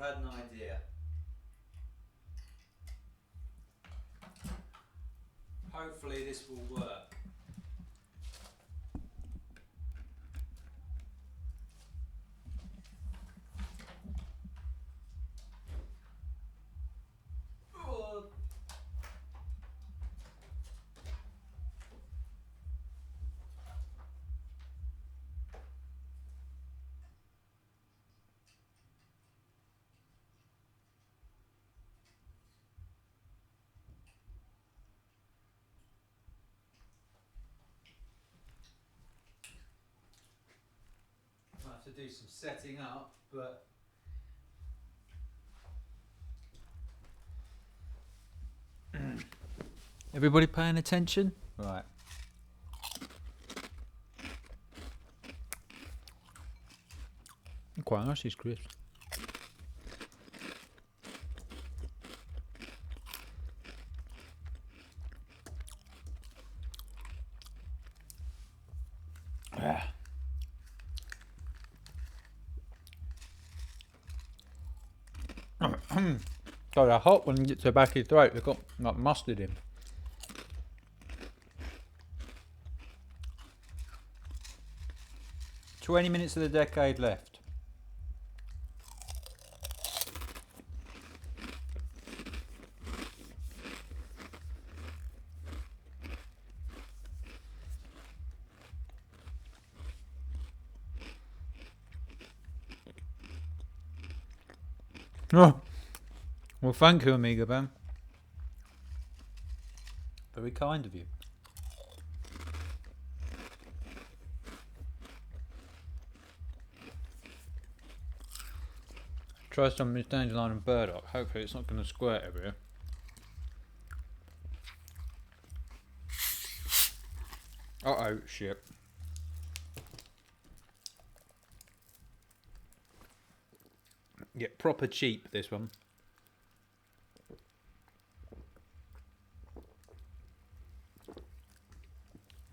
I've had an idea. Hopefully this will work. to do some setting up, but everybody paying attention? Right. Quite nice, these crisps. So they're hot when you get to the back of your throat. They've got like mustard in. "20 minutes of the decade left." Oh, well, thank you, Amiga Ben. Very kind of you. Try some Miss Dandelion and burdock. Hopefully it's not going to squirt everywhere. Uh-oh, shit. Yeah, proper cheap, this one.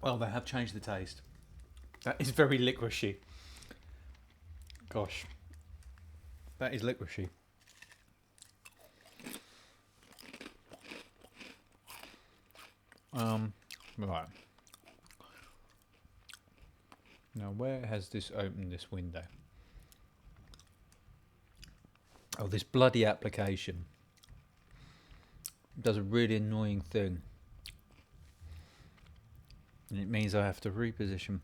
Well, they have changed the taste. That is very licoricey. Gosh. That is licoricey. Right. Now, where has this opened this window? Oh, this bloody application does a really annoying thing. And it means I have to reposition.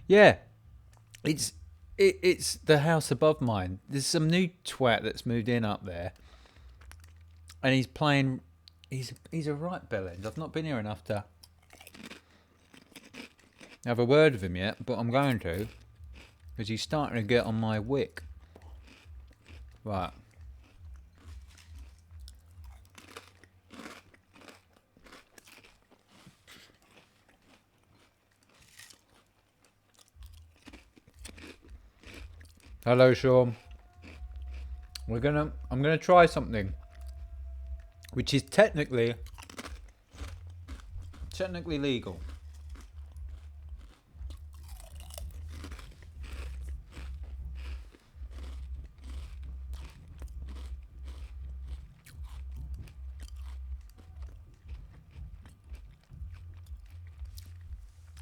Yeah, it's the house above mine. There's some new twat that's moved in up there, and he's playing. He's a right bellend. I've not been here enough to have a word with him yet, but I'm going to, because he's starting to get on my wick. Right. Hello, Sean. I'm gonna try something which is technically legal.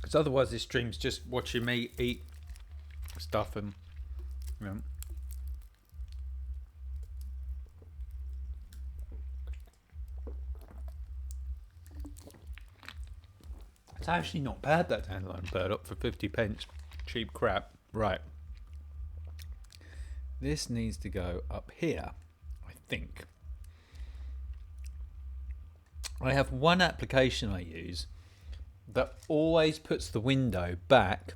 Because otherwise this stream's just watching me eat stuff and, you know. It's actually not bad, that dandelion burdock, for 50 pence. Cheap crap. Right. This needs to go up here, I think. I have one application I use that always puts the window back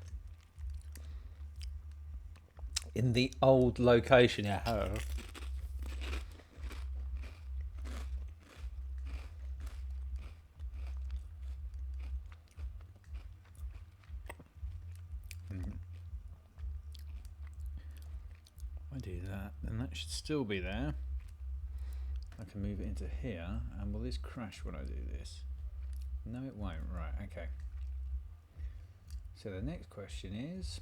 in the old location I have. I do that, then that should still be there. I can move it into here, and will this crash when I do this? No, it won't. Right, okay. So the next question is,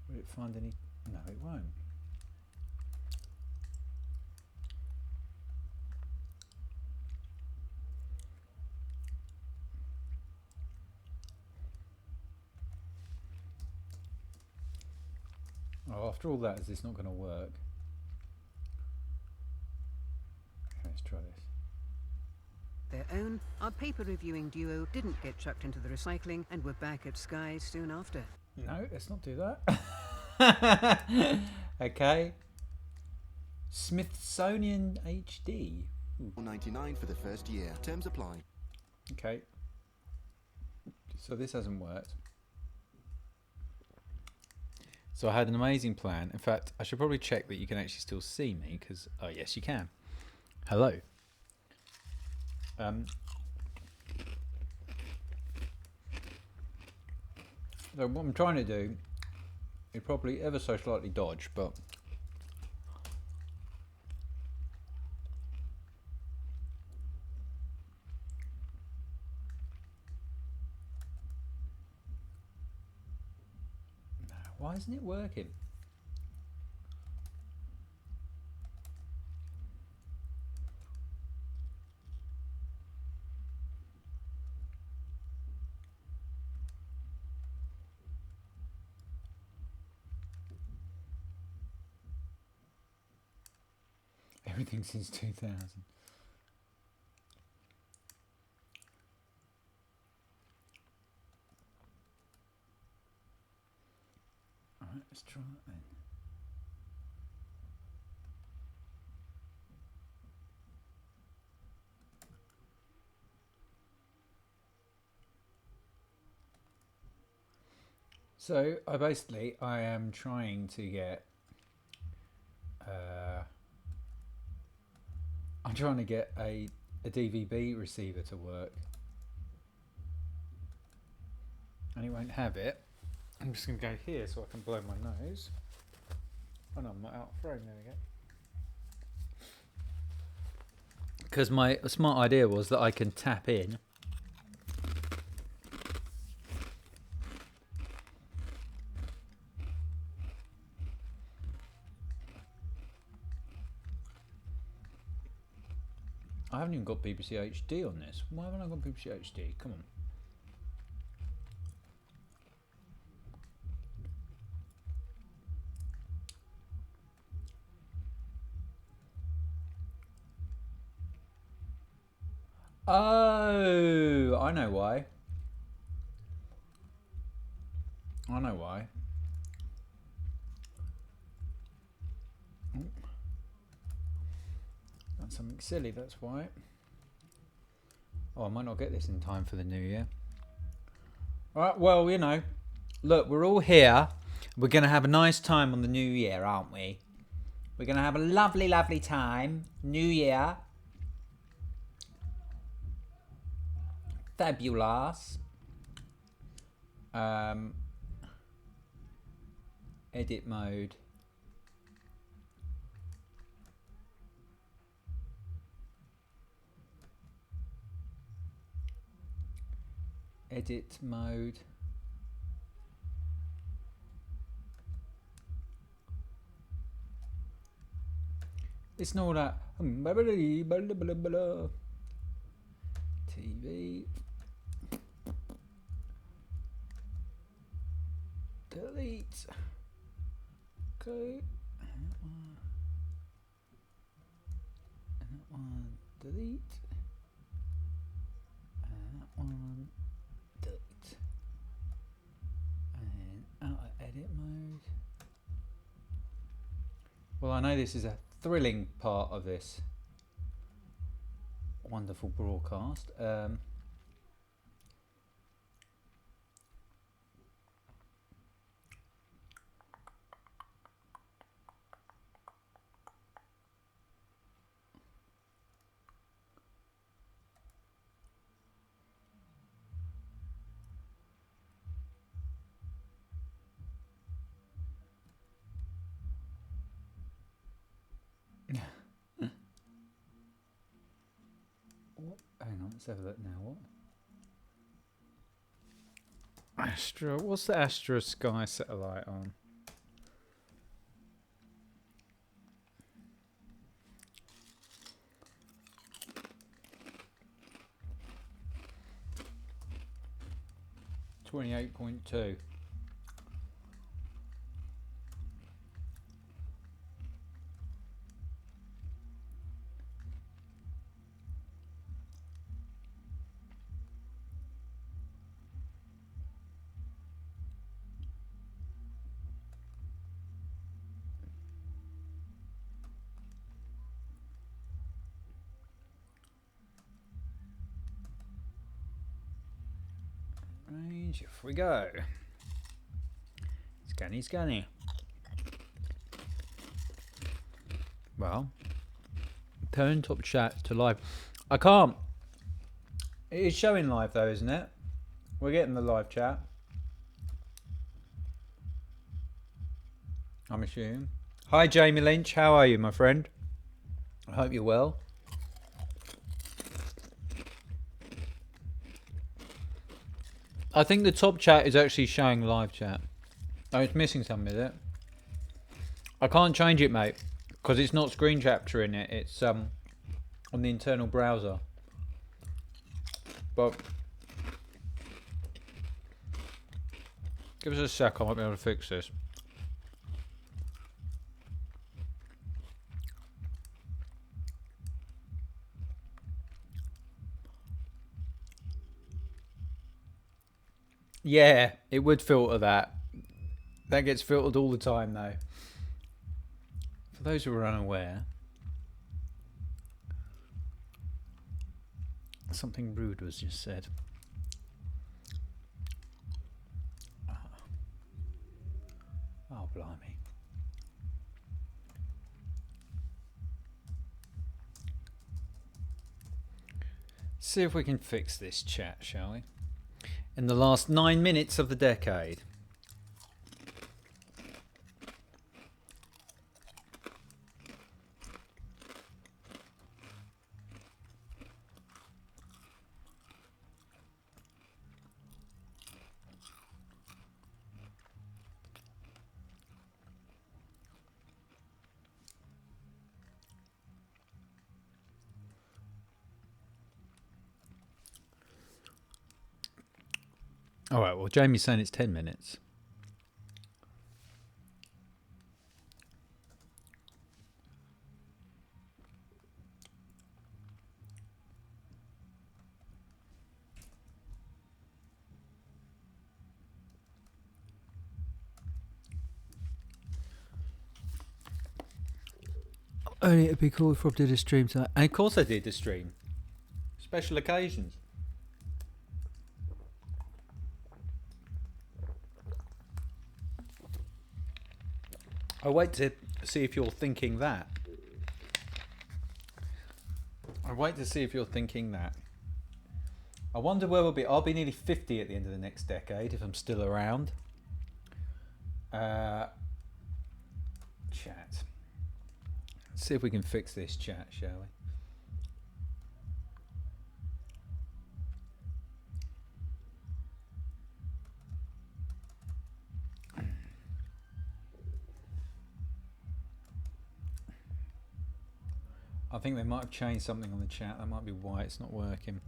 will it find any? No, it won't. Oh, after all that, is this not going to work? Let's try this. Their own, our paper reviewing duo didn't get chucked into the recycling and were back at Sky soon after. No, let's not do that. Okay. Smithsonian HD. $4.99 for the first year. Terms apply. Okay. So this hasn't worked. So I had an amazing plan. In fact, I should probably check that you can actually still see me because, oh yes, you can. Hello. So what I'm trying to do is probably ever so slightly dodge, but why isn't it working? Everything since 2000. Alright, let's try that then. So I am trying to get I'm trying to get a DVB receiver to work, and it won't have it. I'm just going to go here so I can blow my nose. Oh no, I'm not out of frame. There we go. Because my smart idea was that I can tap in. I haven't even got BBC HD on this. Why haven't I got BBC HD? Come on. Oh, I know why. I know why. That's something silly, that's why. Oh, I might not get this in time for the new year. Alright, well, you know, look, we're all here. We're going to have a nice time on the new year, aren't we? We're going to have a lovely, lovely time. New year. Fabulous. Edit mode. Edit mode. It's not all that. TV. Delete. Okay. And that one. Delete. And that one. Delete. And out of edit mode. Well, I know this is a thrilling part of this wonderful broadcast. What? Hang on, let's have a look now. What? Astra. What's the Astra Sky satellite on? .28.2. Range, off we go. Scanny, scanny. Well, turn top chat to live. I can't. It is showing live though, isn't it? We're getting the live chat. I'm assuming. Hi Jamie Lynch, how are you, my friend? I hope you're well. I think the top chat is actually showing live chat. Oh, it's missing something, is it? I can't change it, mate, because it's not screen capturing it. It's on the internal browser. But give us a sec, I might be able to fix this. Yeah, it would filter that. That gets filtered all the time, though. For those who are unaware, something rude was just said. Oh, blimey. See if we can fix this chat, shall we? In the last 9 minutes of the decade. All right, well, Jamie's saying it's 10 minutes. Only it'd be cool if Rob did a stream tonight. And of course I did the stream. Special occasions. I'll wait to see if you're thinking that. I'll wait to see if you're thinking that. I wonder where we'll be. I'll be nearly 50 at the end of the next decade if I'm still around. Chat. Let's see if we can fix this chat, shall we? I think they might have changed something on the chat. That might be why it's not working.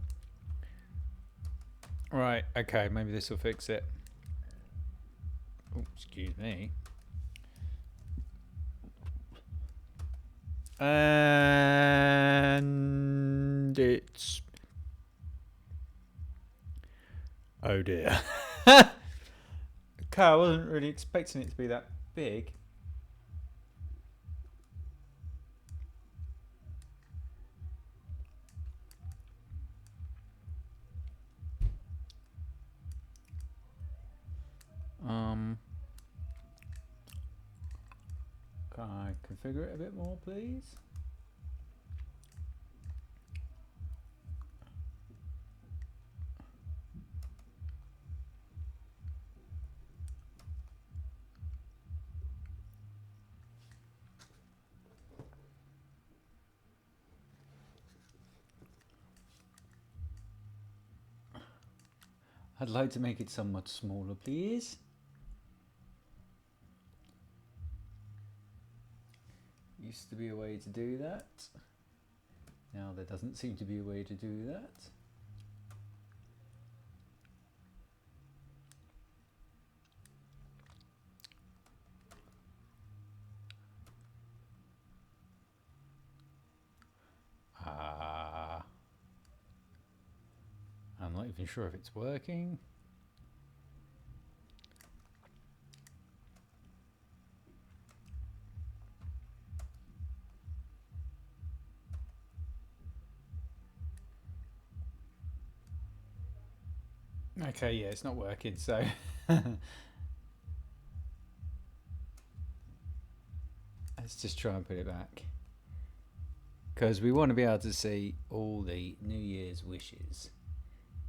Right, okay, maybe this will fix it. Oh, excuse me. And it's... Oh dear. Okay, I wasn't really expecting it to be that big. Can I configure it a bit more, please? I'd like to make it somewhat smaller, please. Used to be a way to do that. Now there doesn't seem to be a way to do that. I'm not even sure if it's working. Okay, yeah, it's not working, so... Let's just try and put it back. Because we want to be able to see all the New Year's wishes.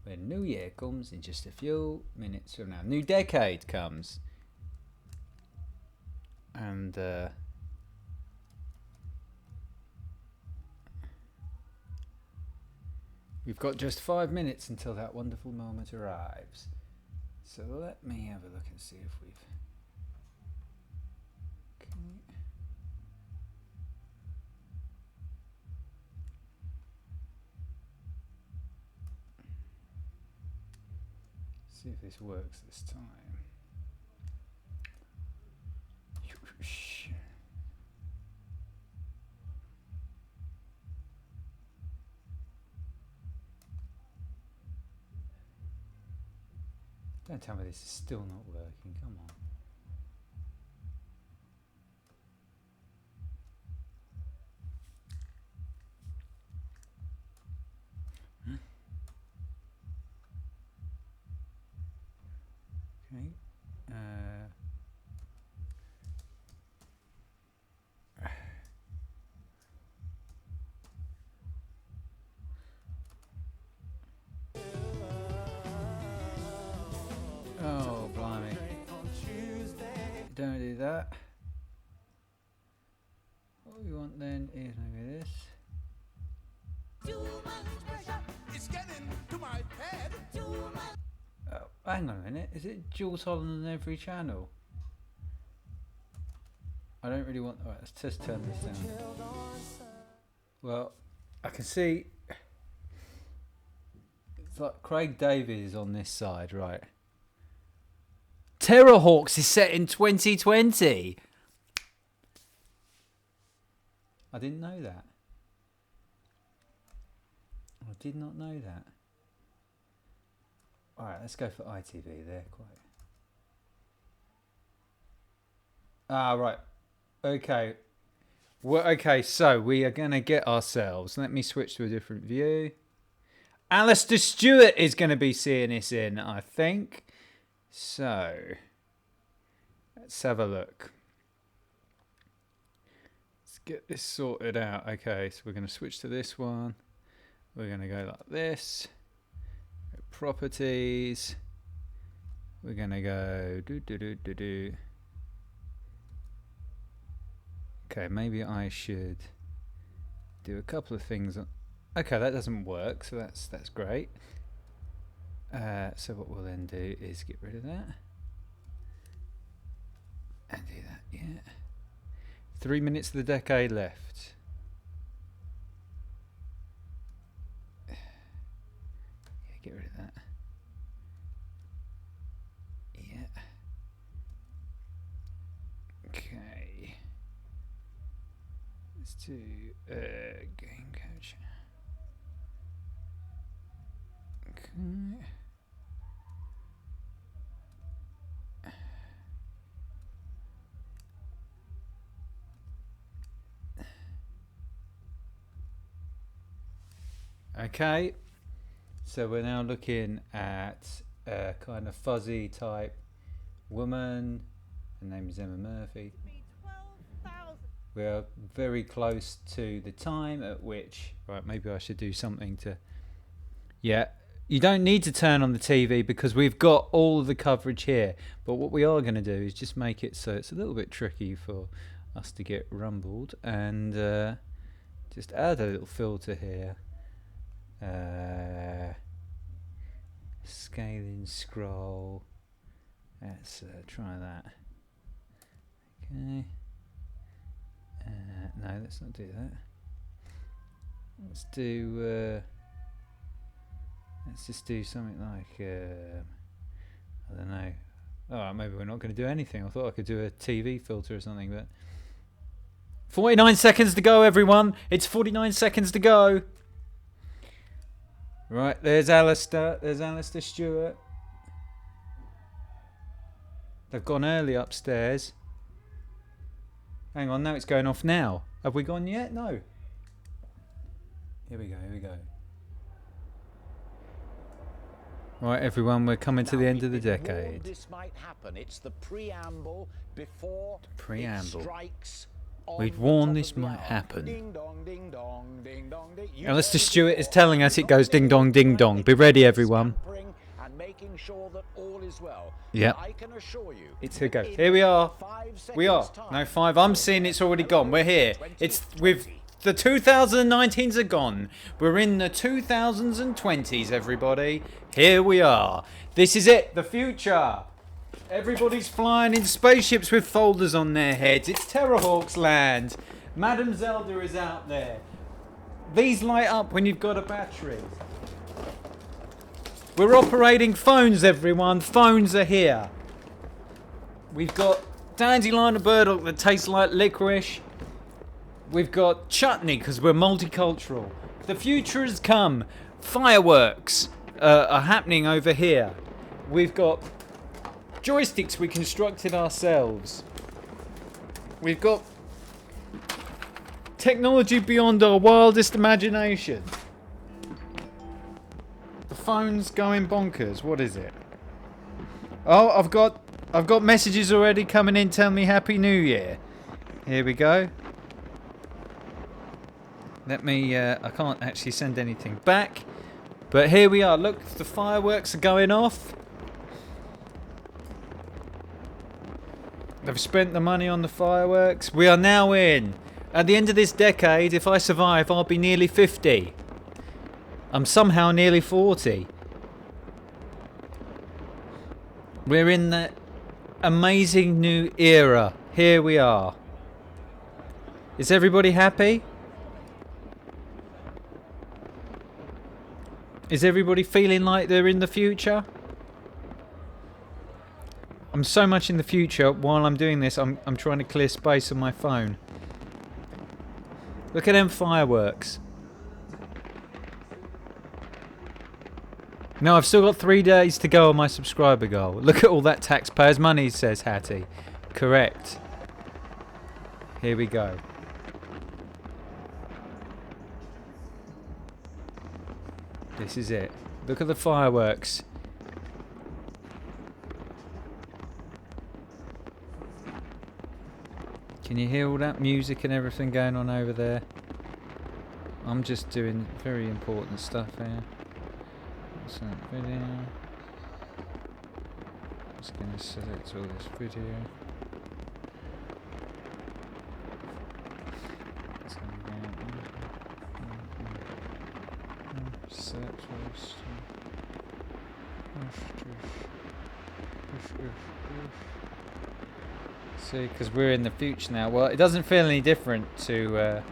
When New Year comes in just a few minutes from now. New decade comes. And, we've got just 5 minutes until that wonderful moment arrives. So let me have a look and see if we've... Okay. See if this works this time. Don't tell me this is still not working, come on. Okay. Oh, blimey. Don't do that. What we want then is maybe this. It's getting to my head. Oh, hang on a minute. Is it Jules Holland on every channel? I don't really want... Alright, let's just turn this down. Well, I can see... It's like Craig Davies is on this side, right? Terrorhawks is set in 2020! I didn't know that. I did not know that. Alright, let's go for ITV. They're quite... Ah, right. Okay. Well, okay, so we are going to get ourselves... Let me switch to a different view. Alistair Stewart is going to be seeing this in, I think. So, let's have a look. Let's get this sorted out. Okay, so we're going to switch to this one. We're going to go like this. Properties. We're going to go... Okay, maybe I should do a couple of things. Okay, that doesn't work, so that's great. So what we'll then do is get rid of that. And do that, yeah. 3 minutes of the decade left. Yeah, get rid of that. Yeah. Okay. Let's do game coach. Okay. Okay, so we're now looking at a kind of fuzzy type woman. Her name is Emma Murphy. We are very close to the time at which... Right, maybe I should do something to... Yeah, you don't need to turn on the TV because we've got all of the coverage here. But what we are going to do is just make it so it's a little bit tricky for us to get rumbled. And just add a little filter here. Scaling scroll. Let's try that. Okay. No, let's not do that. Let's do. Let's just do something like. I don't know. Oh, maybe we're not going to do anything. I thought I could do a TV filter or something, but. 49 seconds to go, everyone. It's 49 seconds to go. Right, there's Alistair. There's Alistair Stewart. They've gone early upstairs. Hang on, now it's going off now. Have we gone yet? No. Here we go, here we go. Right, everyone, we're coming to the end of the We've been warned decade. This might happen. It's the preamble before preamble. it strikes. We'd on warned the top this of the might hour. happen. Ding dong, ding dong, ding dong, ding. You Alistair heard it Stewart is before. telling us it goes ding dong, ding dong. Be ready, everyone. Scampering and making sure that all is well. Yep. I can assure you. It's here goes. in Here we are. 5 We are. seconds' time, No, 5. I'm seeing it's already gone. We're here. It's with the 2019s are gone. We're in the 2020s, everybody. Here we are. This is it. The future. Everybody's flying in spaceships with folders on their heads. It's Terrorhawks land. Madam Zelda is out there. These light up when you've got a battery. We're operating phones, everyone. Phones are here. We've got dandelion and burdock that tastes like licorice. We've got chutney because we're multicultural. The future has come. Fireworks are happening over here. We've got joysticks we constructed ourselves. We've got technology beyond our wildest imagination. The phone's going bonkers. What is it? Oh, I've got messages already coming in telling me Happy New Year. Here we go. Let me, I can't actually send anything back. But here we are. Look, the fireworks are going off. They've spent the money on the fireworks. We are now in. At the end of this decade, if I survive, I'll be nearly 50. I'm somehow nearly 40. We're in the amazing new era. Here we are. Is everybody happy? Is everybody feeling like they're in the future? I'm so much in the future. While I'm doing this, I'm trying to clear space on my phone. Look at them fireworks. No, I've still got 3 days to go on my subscriber goal. Look at all that taxpayers' money, says Hattie. Correct. Here we go. This is it. Look at the fireworks. Can you hear all that music and everything going on over there? I'm just doing very important stuff here. What's that video? Just gonna select all this video. See, because we're in the future now. Well, it doesn't feel any different to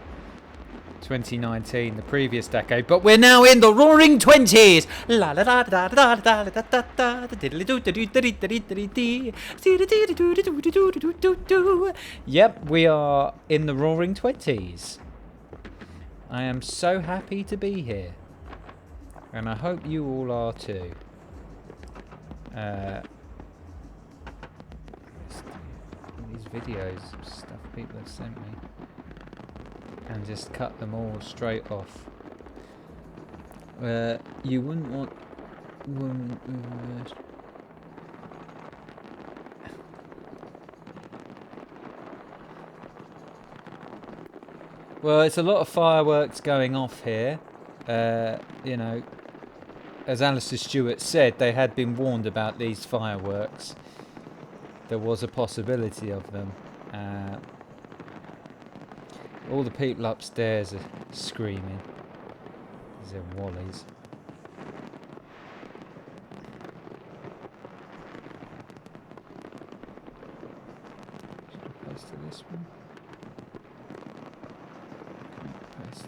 2019, the previous decade, but we're now in the Roaring 20s. La la da da da da da da da da da. Yep, we are in the Roaring 20s. I am so happy to be here, and I hope you all are too. These videos of stuff people have sent me, and just cut them all straight off. You wouldn't want well, it's a lot of fireworks going off here. You know, as Alistair Stewart said, they had been warned about these fireworks. There was a possibility of them. All the people upstairs are screaming. These are wallies. Should I paste to this one? Can't paste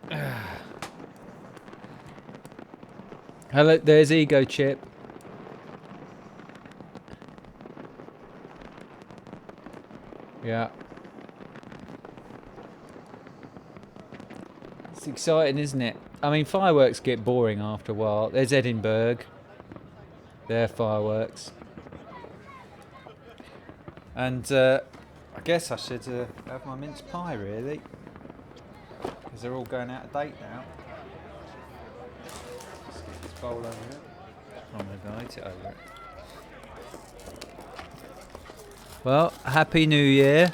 that. Hello, there's Ego Chip. Yeah. It's exciting, isn't it? I mean, fireworks get boring after a while. There's Edinburgh. They're fireworks. And I guess I should have my mince pie, really. Because they're all going out of date now. bowl over it. I'm going to eat it over it. Well, Happy New Year.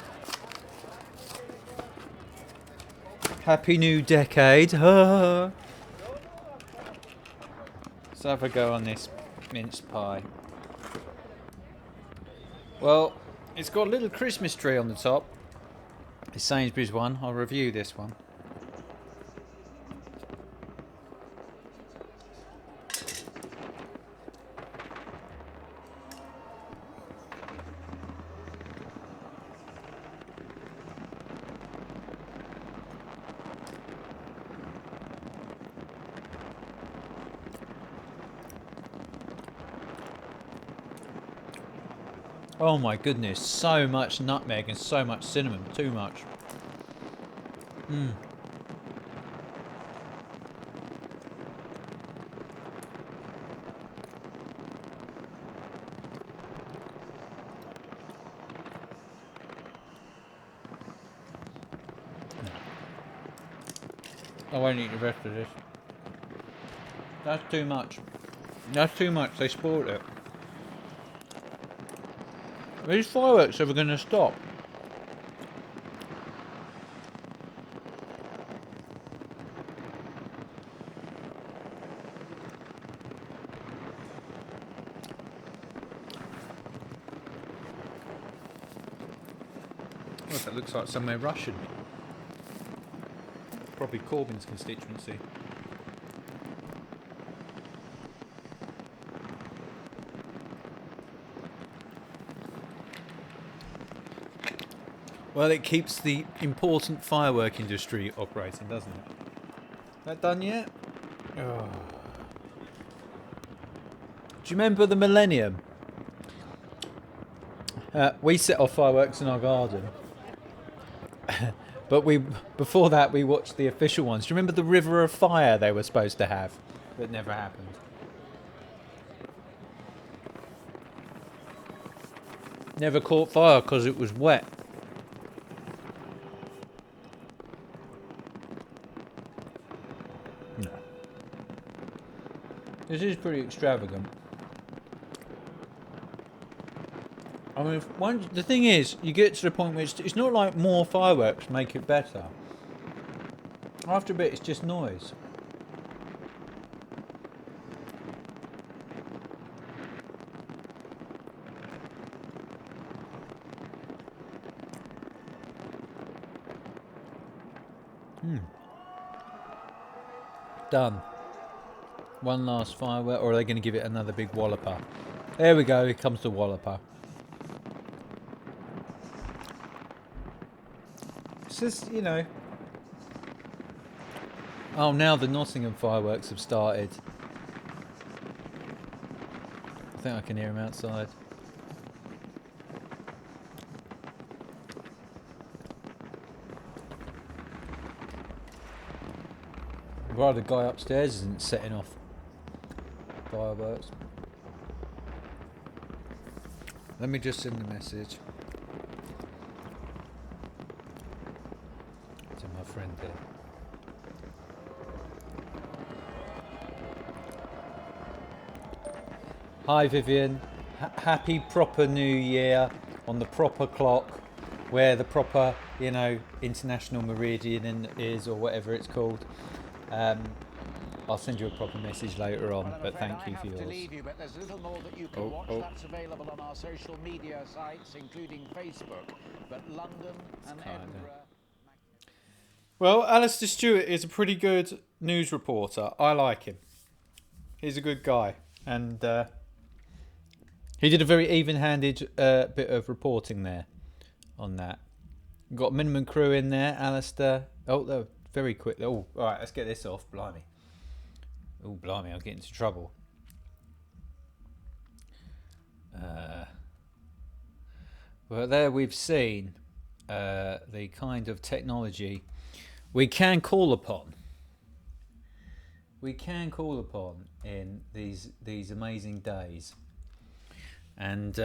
Happy New Decade. Let's have a go on this mince pie. Well, it's got a little Christmas tree on the top. It's Sainsbury's one. I'll review this one. Oh my goodness, so much nutmeg and so much cinnamon, too much. I won't eat the rest of this. That's too much. That's too much, they spoiled it. Are these fireworks ever going to stop? Oh, that looks like somewhere Russian. Probably Corbyn's constituency. Well, it keeps the important firework industry operating, doesn't it? That done yet? Oh. Do you remember the millennium? We set off fireworks in our garden. But before that we watched the official ones. Do you remember the River of Fire they were supposed to have? That never happened. Never caught fire because it was wet. No. This is pretty extravagant. I mean, the thing is, you get to the point where it's not like more fireworks make it better. After a bit, it's just noise. Done. One last firework, or are they going to give it another big walloper? There we go, here comes the walloper. It's just, you know. Oh, now the Nottingham fireworks have started. I think I can hear them outside. Right, the guy upstairs isn't setting off fireworks. Let me just send a message to my friend here. Hi Vivian, happy proper New Year on the proper clock, where the proper, you know, international meridian is, or whatever it's called. I'll send you a proper message later on, but thank you for yours. To leave you, but there's little more that you can watch. That's available on our social media sites, including Facebook. But London and Edinburgh. Well, Alistair Stewart is a pretty good news reporter. I like him. He's a good guy, and he did a very even-handed bit of reporting there on that. Got minimum crew in there, Alistair. Oh, they're very quick. Oh, all right, let's get this off. Blimey. Oh, blimey, I'll get into trouble. Well, there we've seen the kind of technology we can call upon. We can call upon in these amazing days. And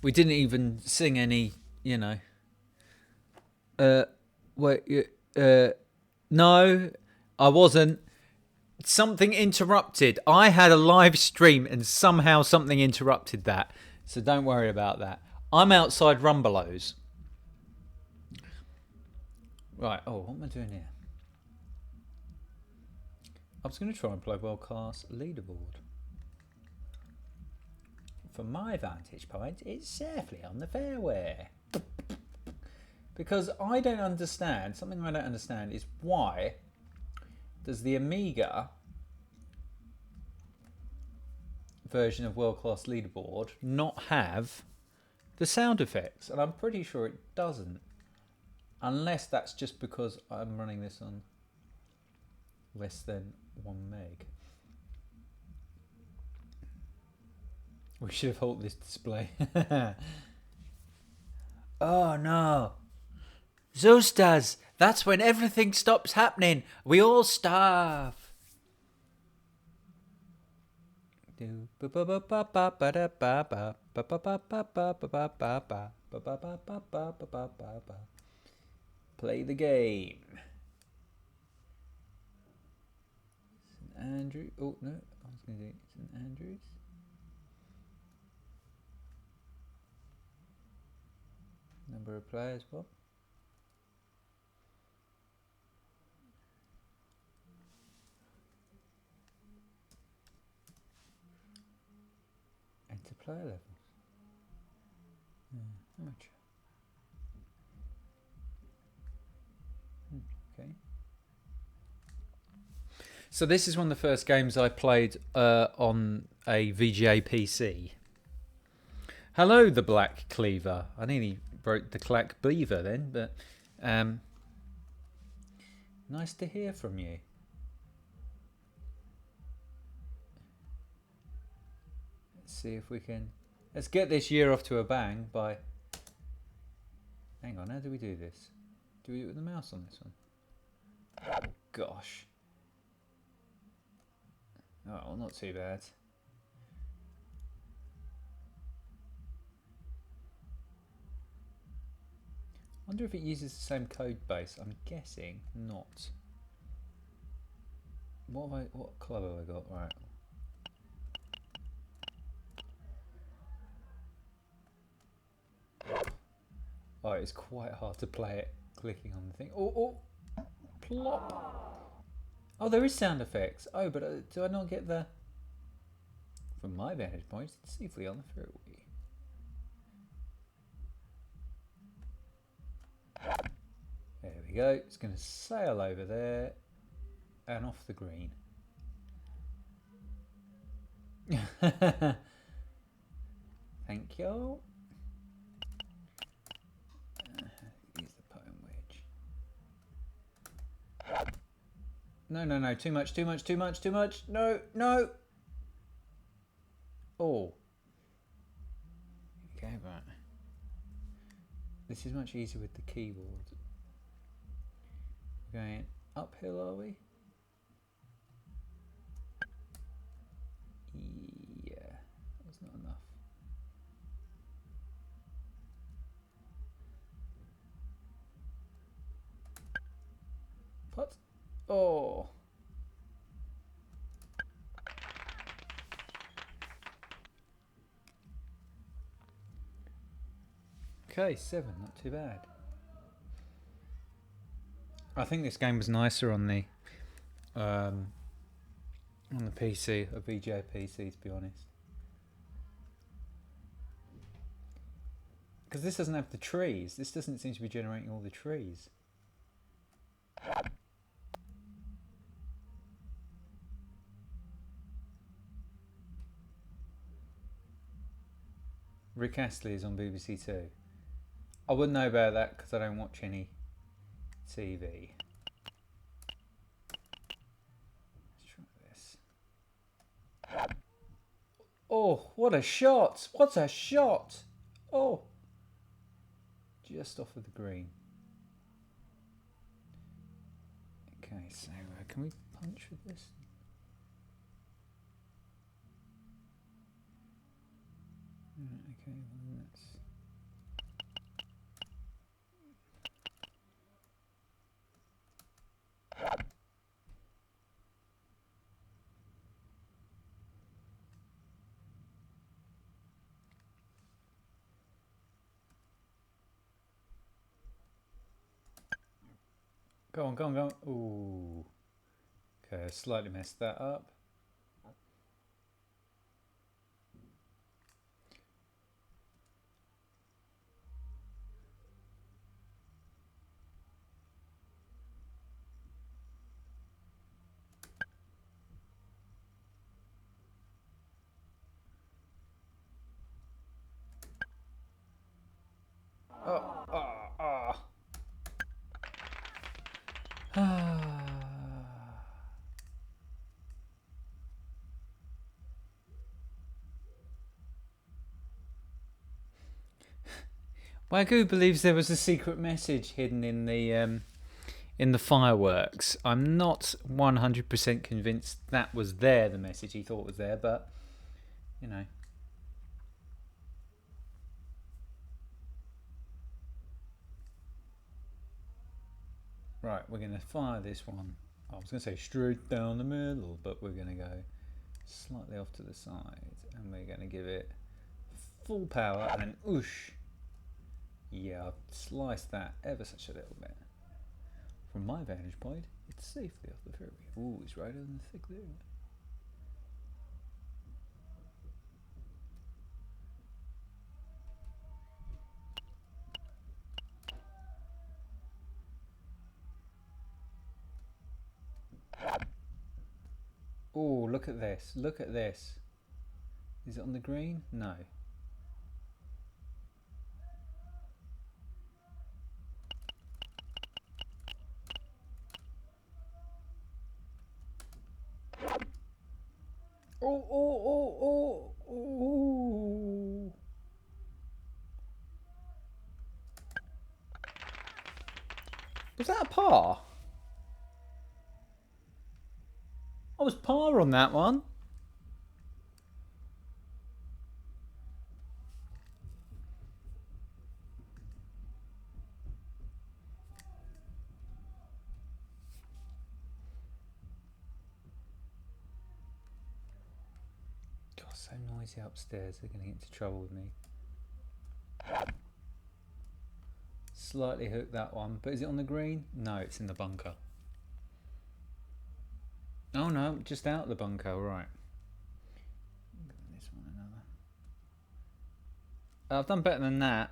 we didn't even sing any, you know, No, I wasn't. Something interrupted. I had a live stream and somehow something interrupted that. So don't worry about that. I'm outside Rumbelows. Right. Oh, what am I doing here? I was going to try and play World Class Leaderboard. From my vantage point, it's safely on the fairway. Because I don't understand, something I don't understand is why does the Amiga version of World Class Leaderboard not have the sound effects? And I'm pretty sure it doesn't. Unless that's just because I'm running this on less than 1 meg. We should have halted this display. Oh no. Zoostas, that's when everything stops happening. We all starve. Play the game. St Andrew. Oh no, I was going to do St Andrews. Number of players, Bob. Enter player levels. How much? Okay. So this is one of the first games I played on a VGA PC. Hello, the Black Cleaver. I nearly broke the Clack Beaver then, but nice to hear from you. Let's see if we can... Let's get this year off to a bang by... Hang on, how do we do this? Do we do it with the mouse on this one? Oh, gosh. Oh, well, not too bad. I wonder if it uses the same code base. I'm guessing not. What colour have I got? Right. Oh, it's quite hard to play it clicking on the thing. Oh, plop. Oh, there is sound effects. Oh, but do I not get the... From my vantage point, it's safely on the fairway. There we go. It's going to sail over there and off the green. Thank you. Use the poem wedge. No. Too much. No. Oh. Okay, right. This is much easier with the keyboard. We're going uphill, are we? Yeah, that's not enough. What? Oh. Okay, 7, not too bad. I think this game was nicer on the PC, a VGA PC, to be honest. Because this doesn't have the trees. This doesn't seem to be generating all the trees. Rick Astley is on BBC Two. I wouldn't know about that because I don't watch any TV. Let's try this. Oh, what a shot! What a shot! Oh, just off of the green. Okay, so can we punch with this? Okay, well Go on, go on, go on. Ooh. Okay, I slightly messed that up. Oh, ah. Wagyu believes there was a secret message hidden in the fireworks. I'm not 100% convinced that was there, the message he thought was there, but you know. Right, we're going to fire this one. I was going to say straight down the middle, but we're going to go slightly off to the side, and we're going to give it full power, and then oosh. Yeah, I've sliced that ever such a little bit. From my vantage point, it's safely off the fairway. Ooh, it's right on the thick there. Oh, look at this. Look at this. Is it on the green? No. Oh. Was that a par? I was par on that one. God, so noisy upstairs. They're going to get into trouble with me. Slightly hooked that one, but is it on the green? No, it's in the bunker. Oh no, just out of the bunker, right. This one, another. I've done better than that.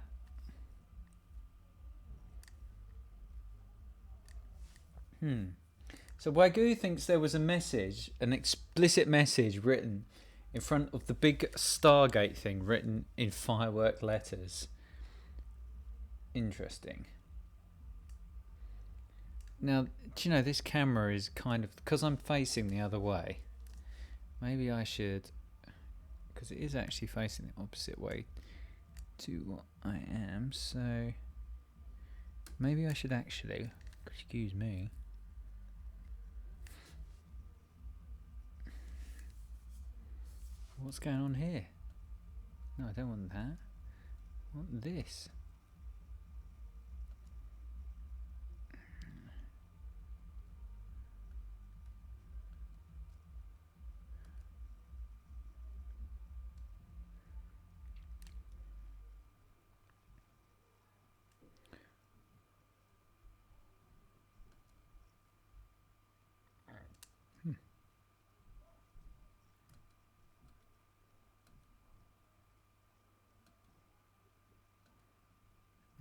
So Wagyu thinks there was a message, an explicit message written in front of the big Stargate thing, written in firework letters. Interesting. Now, do you know, this camera is kind of, because I'm facing the other way, maybe I should, because it is actually facing the opposite way to what I am, so maybe I should actually, excuse me, what's going on here? No, I don't want that. I want this.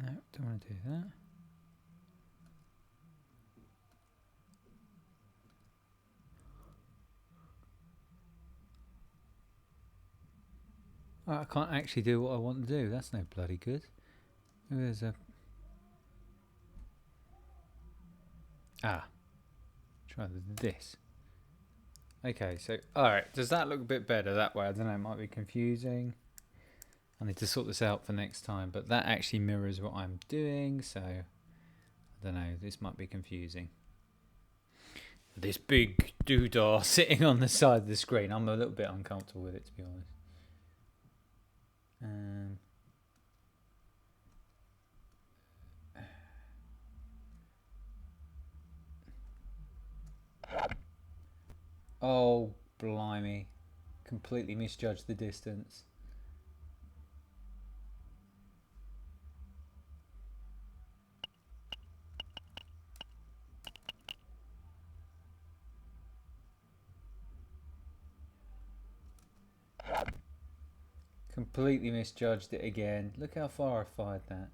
No, don't want to do that. Oh, I can't actually do what I want to do. That's no bloody good. Maybe there's a... Try this. Okay, so... Alright, does that look a bit better that way? I don't know, it might be confusing. I need to sort this out for next time, but that actually mirrors what I'm doing, so... I don't know, this might be confusing. This big doodah sitting on the side of the screen. I'm a little bit uncomfortable with it, to be honest. Oh, blimey. Completely misjudged the distance. Completely misjudged it again. Look how far I fired that.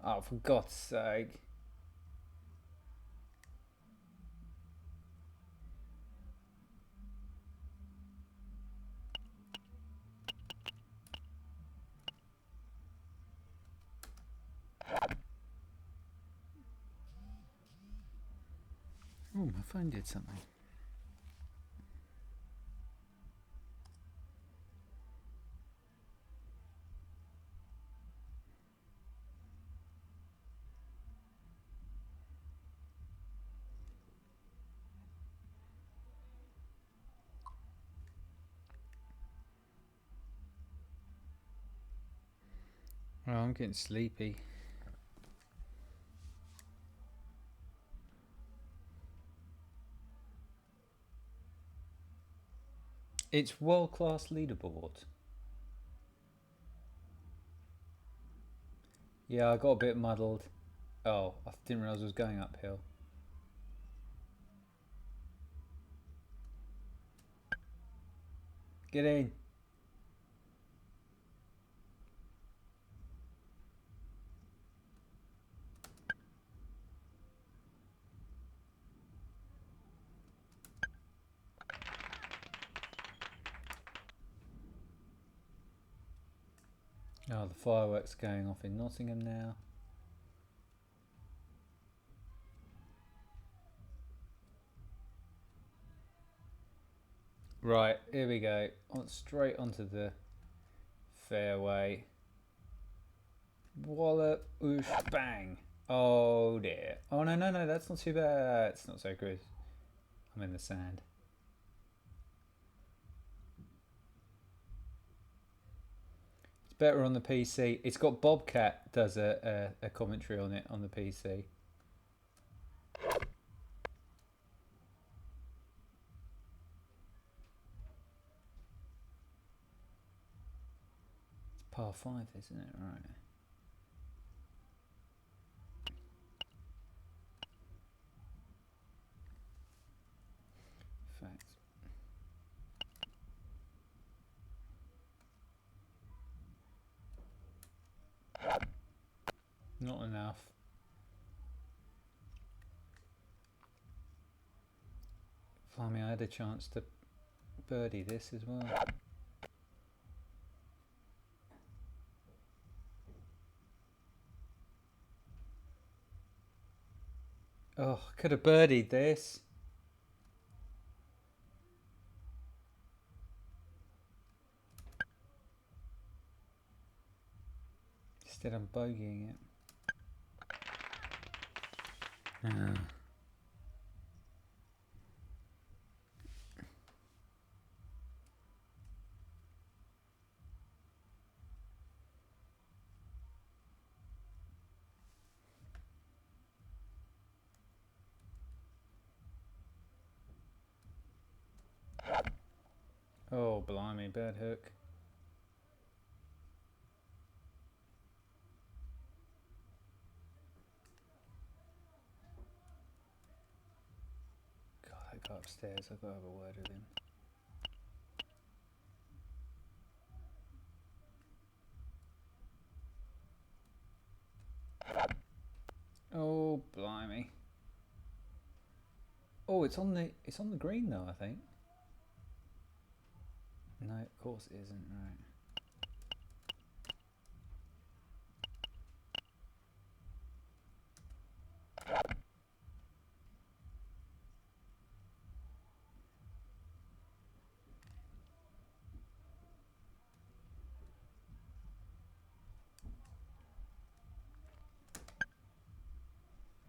Oh, for God's sake. Oh, my phone did something. Oh, I'm getting sleepy. It's world-class leaderboard. Yeah, I got a bit muddled. Oh, I didn't realise I was going uphill. Get in. Oh, the fireworks going off in Nottingham now. Right, here we go. Straight onto the fairway. Wallop, oosh, bang. Oh dear. Oh no, no, no, that's not too bad. It's not so good. I'm in the sand. It's better on the PC. It's got Bobcat does a commentary on it on the PC. It's par 5, isn't it? Right. Fact. Not enough. Blimey, I had a chance to birdie this as well. Oh, could have birdied this. Instead I'm bogeying it. Oh, blimey, bad hook. God, I go upstairs. I've got to have a word with him. Oh, blimey. Oh, it's on the green though, I think. No, of course it isn't. Right.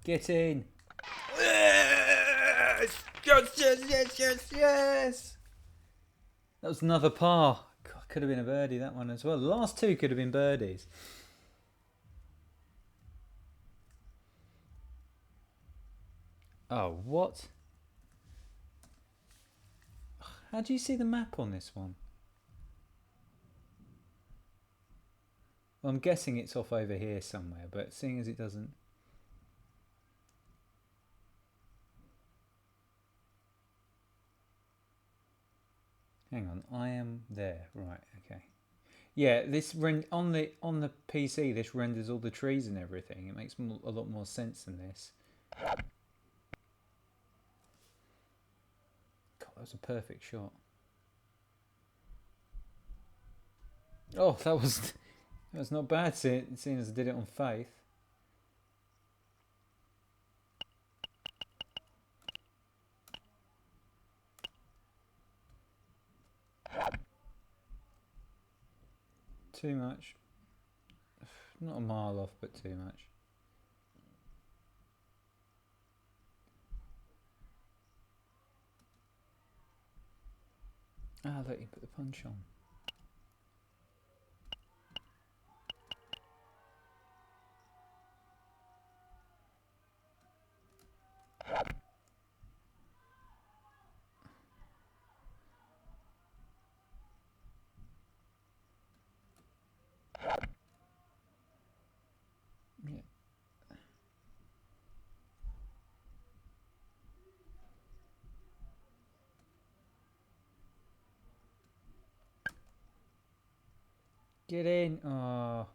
Get in. Yes! Yes, yes, yes, yes, yes! That was another par. God, could have been a birdie, that one as well. The last two could have been birdies. Oh, what? How do you see the map on this one? Well, I'm guessing it's off over here somewhere, but seeing as it doesn't... Hang on, I am there. Right, okay. Yeah, this on the PC. This renders all the trees and everything. It makes a lot more sense than this. God, that was a perfect shot. Oh, that was not bad. Seeing as I did it on faith. Too much. Not a mile off, but too much. Ah, look, you put the punch on. Yeah. Get in. Oh.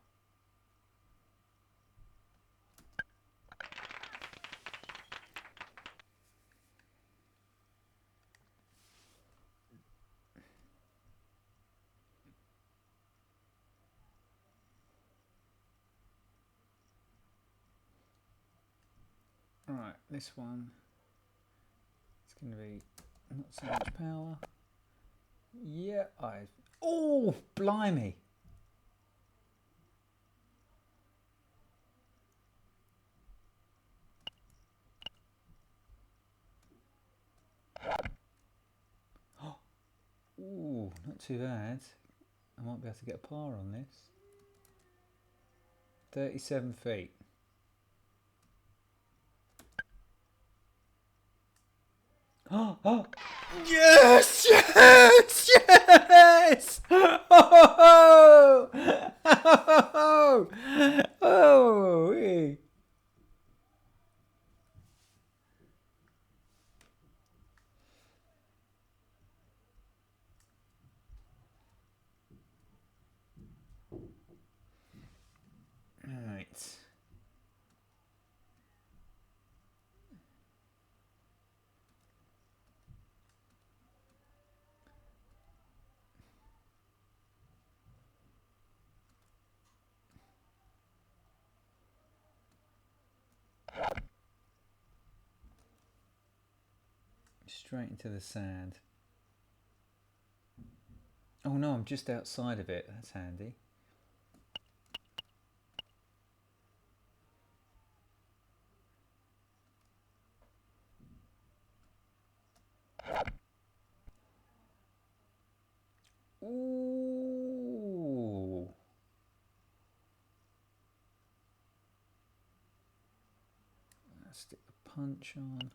Right, this one. It's going to be not so much power. Yeah, Oh, blimey. Ooh, not too bad. I might be able to get a par on this. 37 feet. Oh, yes, yes, yes! Oh, oh, oh, hey. Right. Straight into the sand. Oh no, I'm just outside of it. That's handy. Ooh. Let's stick the punch on.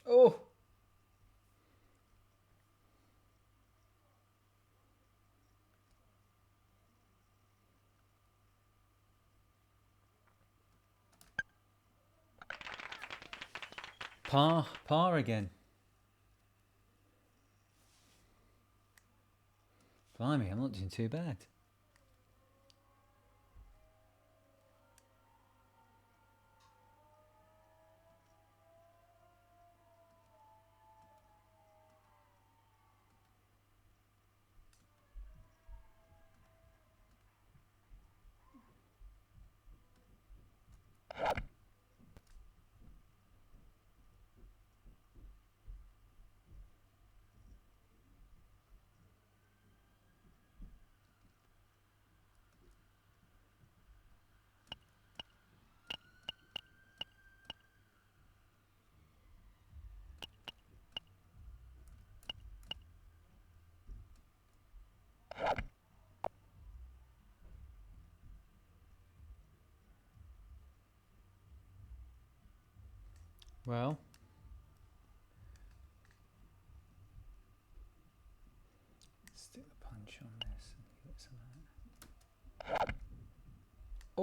Oh. Par again. Blimey, I'm not doing too bad. Well, stick the punch on this and get some of that.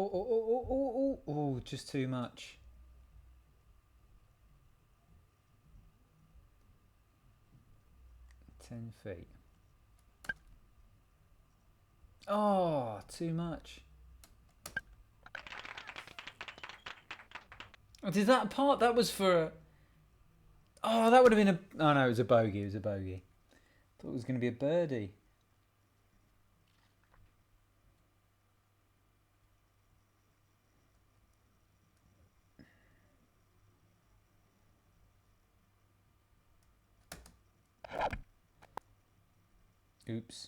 Oh, just too much. $10. Oh, too much. Oh, did that part? That was for a... Oh, that would have been a... Oh, no, it was a bogey. It was a bogey. Thought it was going to be a birdie. Oops.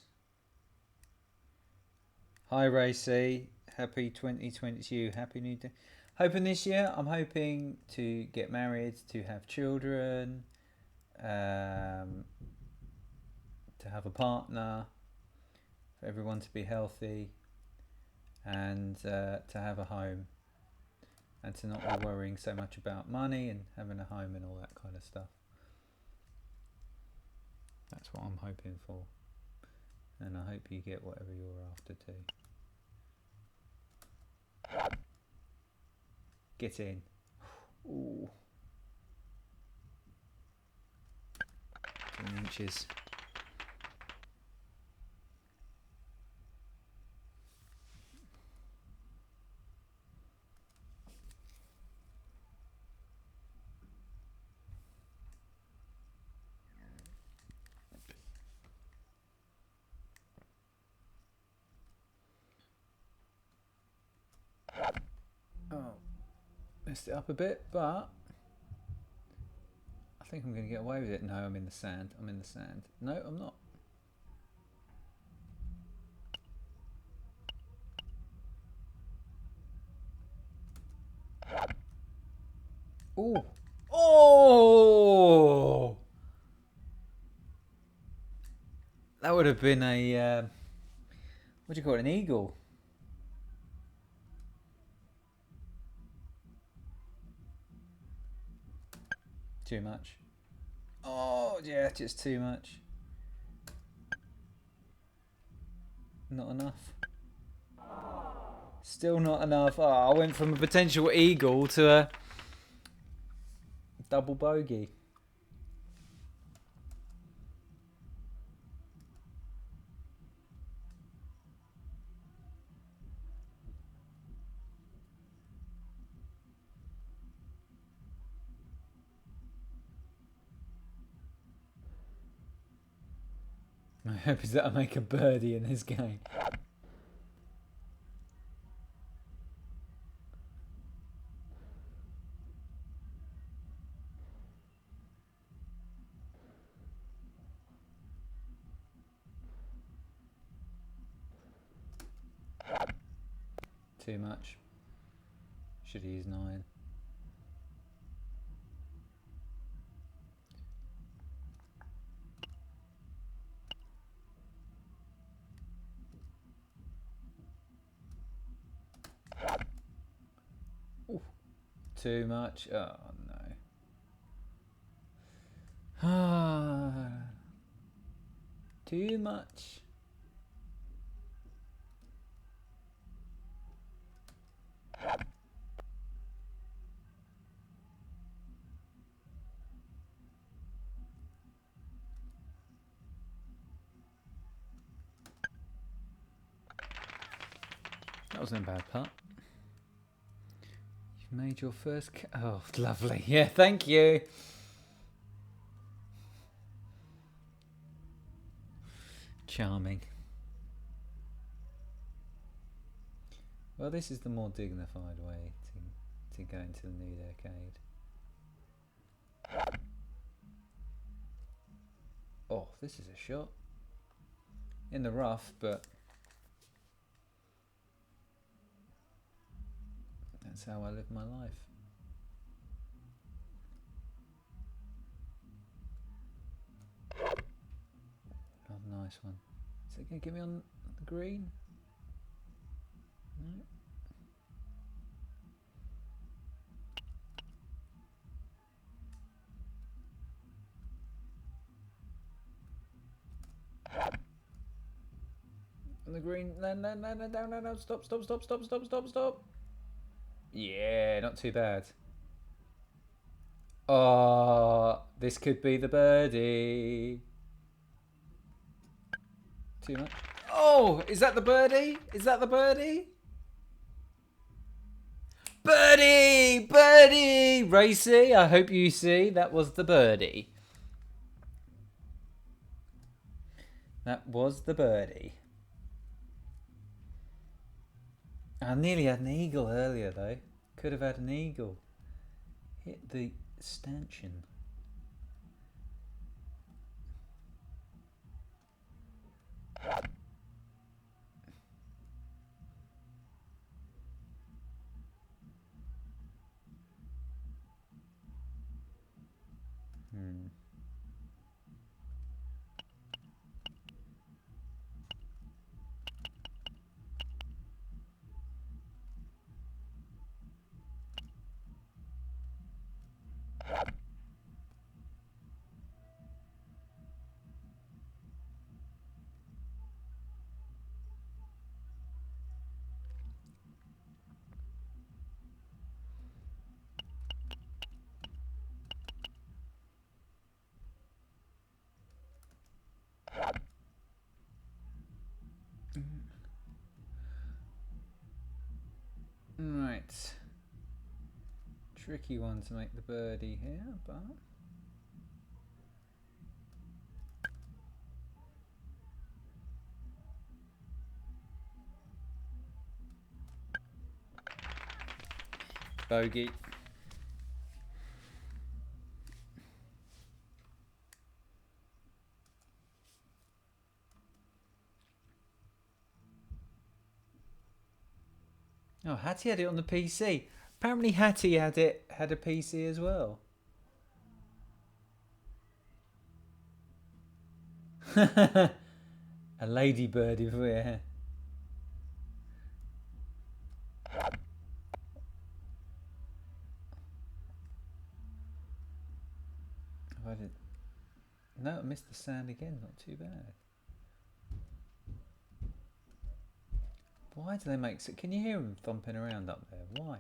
Hi, Racy. Happy 2020 to you. Happy New Day. Hoping this year, I'm hoping to get married, to have children, to have a partner, for everyone to be healthy, and to have a home, and to not be worrying so much about money and having a home and all that kind of stuff. That's what I'm hoping for. And I hope you get whatever you're after too. Get in. Ooh. 2 inches. Oh, messed it up a bit, but I think I'm going to get away with it. No, I'm in the sand. I'm in the sand. No, I'm not. Ooh. Oh! That would have been a... what do you call it? An eagle. Too much. Oh, yeah, just too much. Not enough. Still not enough. Oh, I went from a potential eagle to a double bogey. My hope is that I make a birdie in this game. Too much. Should have used 9. Ooh, too much. Oh no. Too much. That wasn't a bad putt. You've made your first... Oh, lovely. Yeah, thank you. Charming. Well, this is the more dignified way to go into the new decade. Oh, this is a shot. In the rough, but... that's how I live my life. Oh, nice one. Is it going to get me on the green? No. On the green. No, no, no, no, no, no, no. Stop, stop, stop, stop, stop, stop, stop. Yeah, not too bad. Oh, this could be the birdie. Too much. Oh, is that the birdie? Is that the birdie? Birdie! Birdie! Racy, I hope you see that was the birdie. That was the birdie. I nearly had an eagle earlier though. Could have had an eagle. Hit the stanchion. Right. Tricky one to make the birdie here, but... Bogey. Oh, Hattie had it on the PC. Apparently Hattie had a PC as well. A ladybird if we're... I did. No, I missed the sand again. Not too bad. Why do they make so? Can you hear them thumping around up there? Why?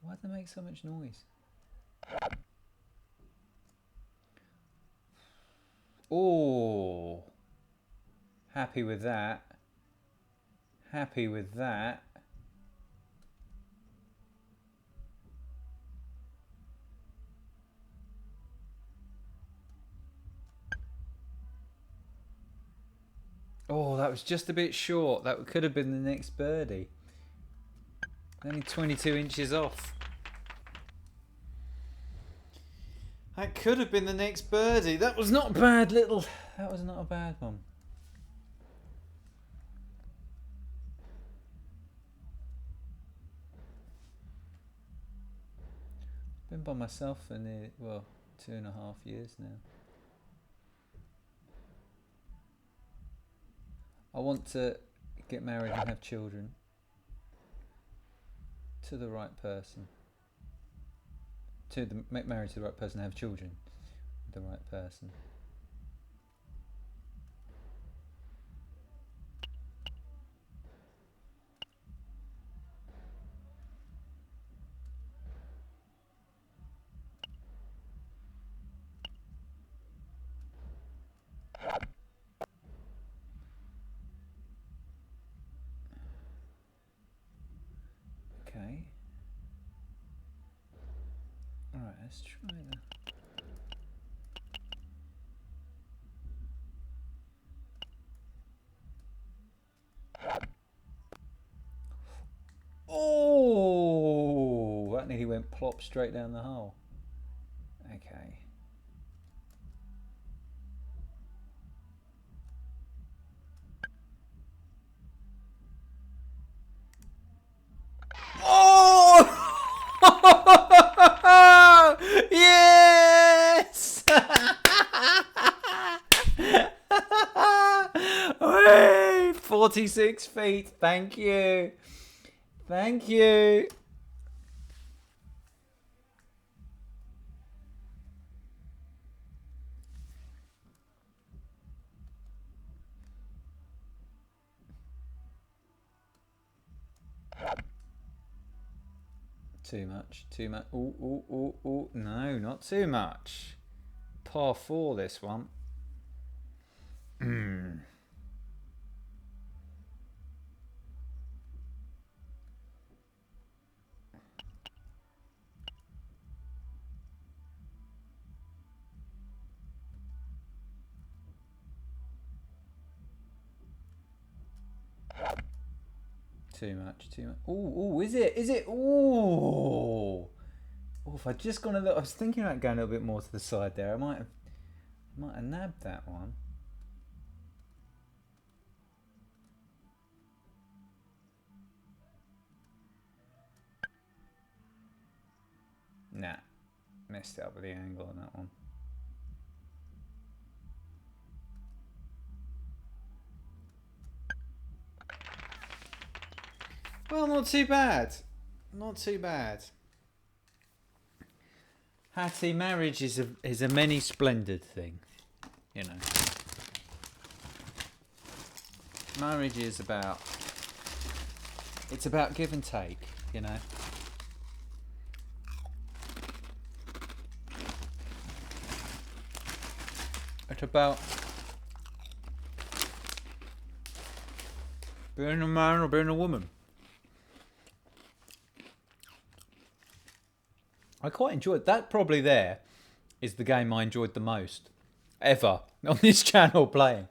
Why do they make so much noise? Oh, happy with that. Happy with that. Oh, that was just a bit short. That could have been the next birdie. Only 22 inches off. That could have been the next birdie. That was not bad, little. That was not a bad one. Been by myself for nearly, well, 2.5 years now. I want to get married and have children to the right person. Make married to the right person and have children with the right person. Okay. Alright, let's try that. Oh, that nearly went plop straight down the hole. Okay. Oh! Yes! Hey, 46 feet. Thank you. Thank you. Too much. Too much. Ooh, ooh, ooh, ooh. No, not too much. Par 4, this one. Too much, too much. Ooh, is it? Is it? Ooh. Oh, if I'd just gone a little, I was thinking about going a little bit more to the side there. I might have nabbed that one. Nah, messed up with the angle on that one. Well, not too bad. Not too bad. Hattie, marriage is a many splendid thing, you know. Marriage is about, it's about give and take, you know. It's about being a man or being a woman. I quite enjoyed that. Probably there is the game I enjoyed the most ever on this channel playing.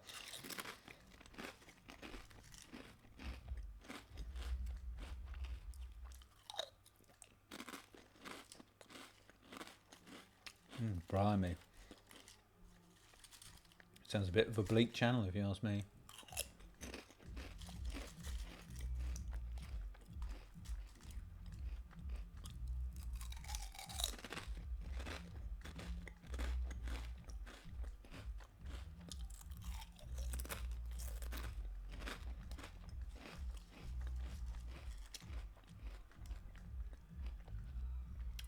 Blimey. Sounds a bit of a bleak channel if you ask me.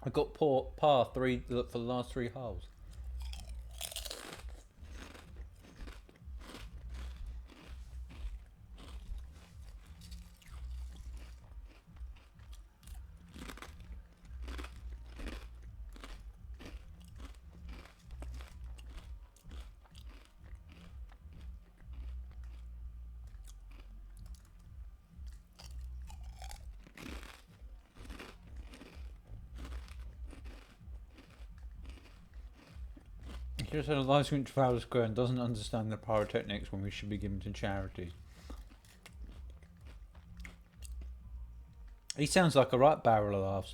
I got par 3 for the last 3 holes. He just had a license to Trafalgar Square and doesn't understand the pyrotechnics when we should be given to charity. He sounds like a right barrel of laughs.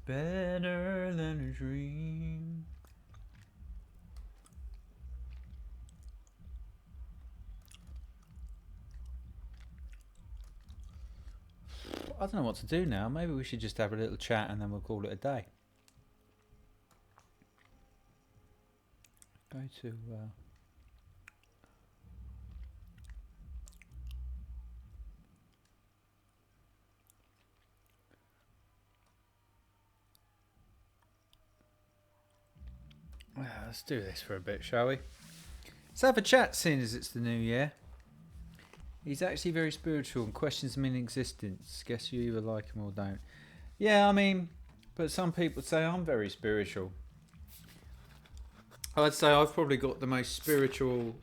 Better than a dream. I don't know what to do now. Maybe we should just have a little chat and then we'll call it a day. Go to... let's do this for a bit, shall we? Let's have a chat, seeing as it's the new year. He's actually very spiritual and questions mean existence. Guess you either like him or don't. Yeah, I mean, but some people say I'm very spiritual. I'd say I've probably got the most spiritual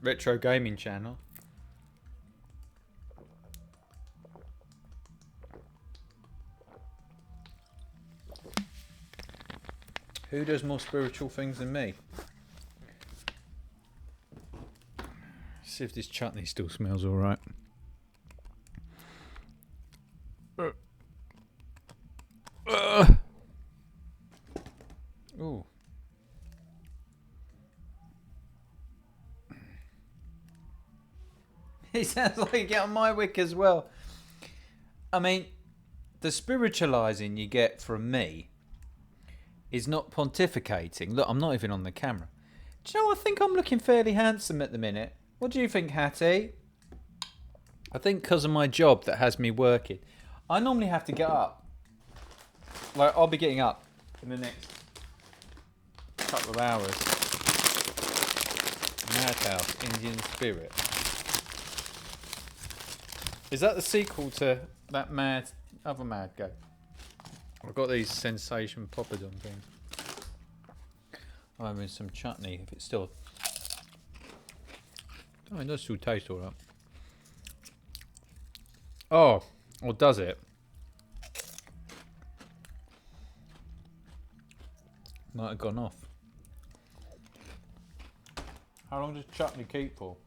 retro gaming channel. Who does more spiritual things than me? See if this chutney still smells alright. It sounds like you get on my wick as well. I mean, the spiritualising you get from me is not pontificating. Look, I'm not even on the camera. Do you know, I think I'm looking fairly handsome at the minute. What do you think, Hattie? I think because of my job that has me working. I normally have to get up. Like, I'll be getting up in the next couple of hours. Madhouse, Indian Spirit. Is that the sequel to that other mad go? I've got these sensation poppadom things. I'm having some chutney if it's still. Oh, it does still taste alright. Oh, or does it? Might have gone off. How long does chutney keep for?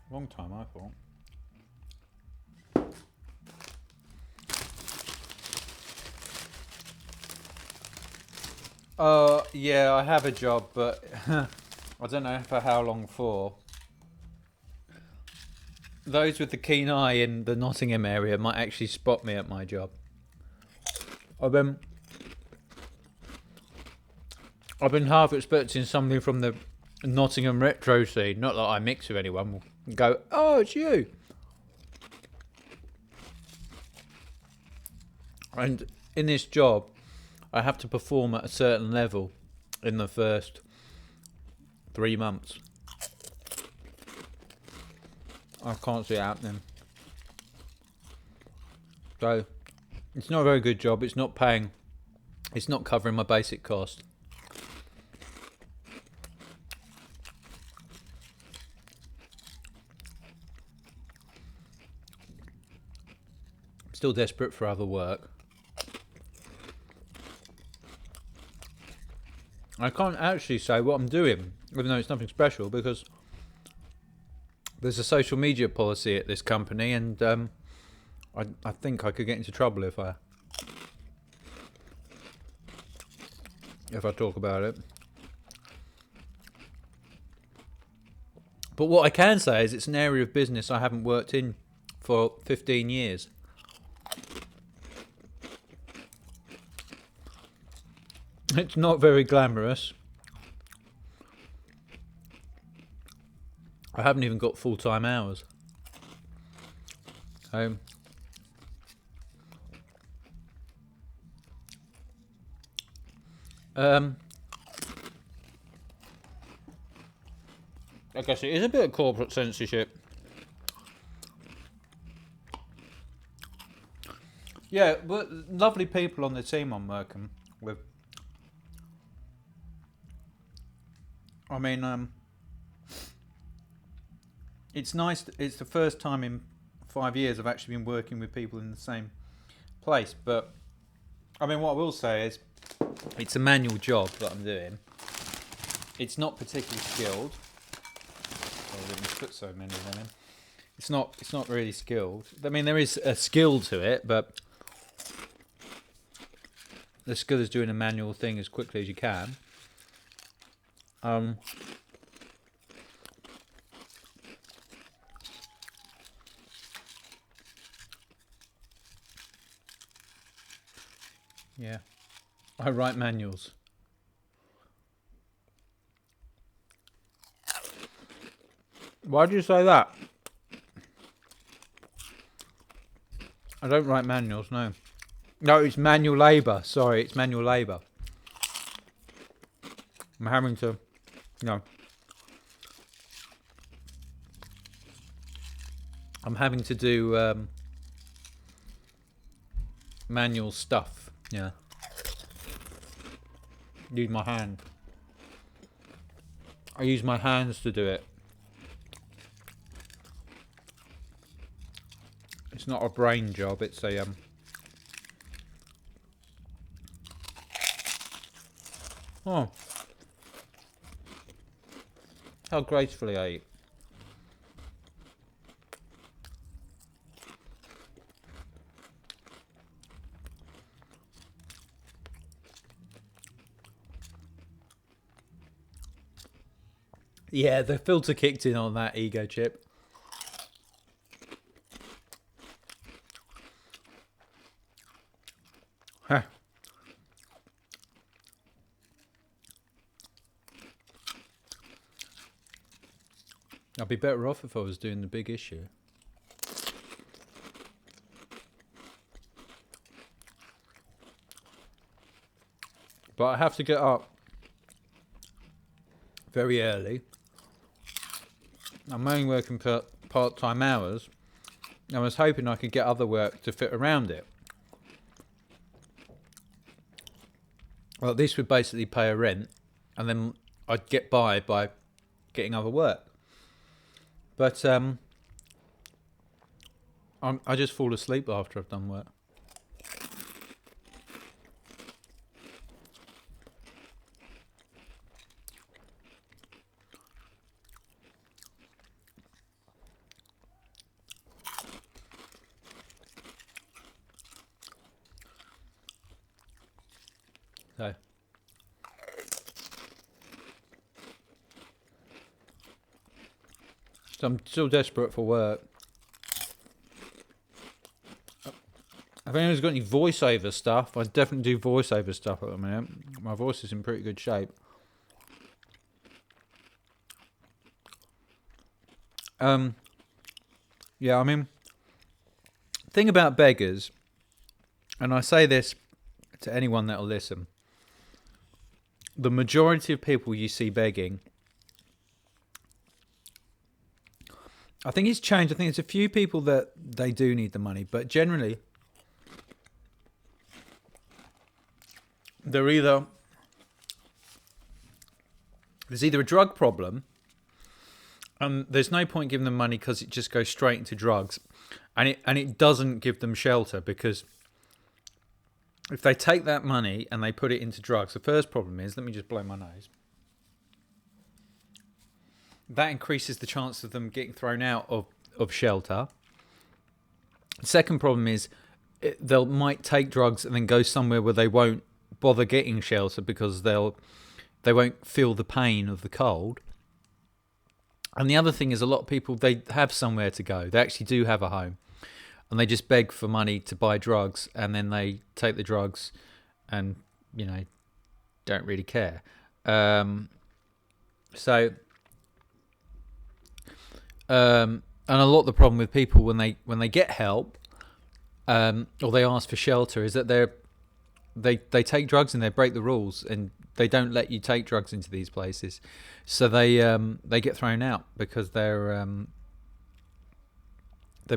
Long time, I thought. Yeah, I have a job, but I don't know for how long for. Those with the keen eye in the Nottingham area might actually spot me at my job. I've been half expecting somebody from the Nottingham retro scene, not that I mix with anyone, will go, oh, it's you. And in this job, I have to perform at a certain level in the first 3 months. I can't see it happening. So, it's not a very good job. It's not paying. It's not covering my basic cost. I'm still desperate for other work. I can't actually say what I'm doing, even though it's nothing special, because there's a social media policy at this company, and I think I could get into trouble if I talk about it. But what I can say is it's an area of business I haven't worked in for 15 years. It's not very glamorous. I haven't even got full-time hours. Like I guess it is a bit of corporate censorship. Yeah, but lovely people on the team I'm working with. I mean, it's nice. It's the first time in 5 years I've actually been working with people in the same place. But I mean, what I will say is, it's a manual job that I'm doing. It's not particularly skilled. I didn't put so many of them in. It's not really skilled. I mean, there is a skill to it, but the skill is doing a manual thing as quickly as you can. Yeah, I write manuals. Why do you say that? I don't write manuals, no. No, it's manual labour. Sorry, it's manual labour. I'm having to, I'm having to do manual stuff. Yeah. Use my hand. I use my hands to do it. It's not a brain job, it's a Oh. How gracefully I eat. Yeah, the filter kicked in on that ego chip. Huh. I'd be better off if I was doing the big issue. But I have to get up very early. I'm only working for part-time hours. I was hoping I could get other work to fit around it. Well, this would basically pay a rent, and then I'd get by getting other work. But I just fall asleep after I've done work. So. So I'm still desperate for work. If anyone's got any voiceover stuff, I definitely do voiceover stuff at the minute. My voice is in pretty good shape. Yeah, I mean, thing about beggars, and I say this to anyone that'll listen, the majority of people you see begging, I think it's changed. I think there's a few people that they do need the money, but generally, there's either a drug problem, and there's no point giving them money because it just goes straight into drugs, and it doesn't give them shelter, because if they take that money and they put it into drugs, the first problem is, let me just blow my nose, that increases the chance of them getting thrown out of shelter. The second problem is they might take drugs and then go somewhere where they won't bother getting shelter because they won't feel the pain of the cold. And the other thing is, a lot of people, they have somewhere to go. They actually do have a home, and they just beg for money to buy drugs, and then they take the drugs and, don't really care. And a lot of the problem with people when they get help, or they ask for shelter, is that they take drugs and they break the rules, and they don't let you take drugs into these places, so they get thrown out because they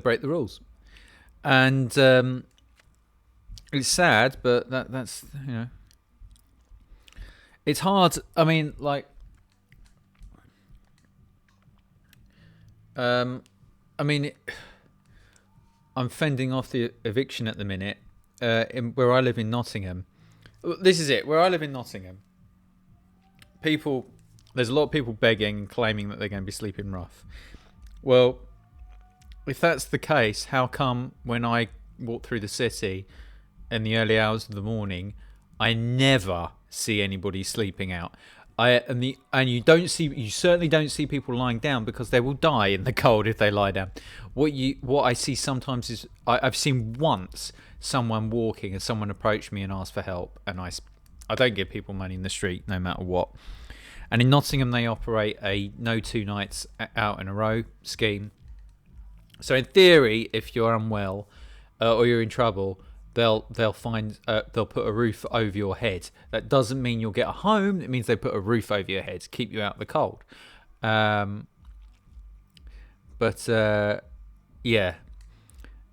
break the rules, and it's sad, but that's it's hard. I mean, like, I'm fending off the eviction at the minute, where I live in Nottingham. This is it. Where I live in Nottingham, there's a lot of people begging and claiming that they're going to be sleeping rough. Well, if that's the case, how come when I walk through the city in the early hours of the morning, I never see anybody sleeping out? You certainly don't see people lying down, because they will die in the cold if they lie down. What I see sometimes is, I've seen once someone walking and someone approached me and asked for help, and I don't give people money in the street no matter what. And in Nottingham they operate a no 2 nights out in a row scheme. So in theory, if you're unwell or you're in trouble, they'll put a roof over your head. That doesn't mean you'll get a home. It means they put a roof over your head to keep you out of the cold.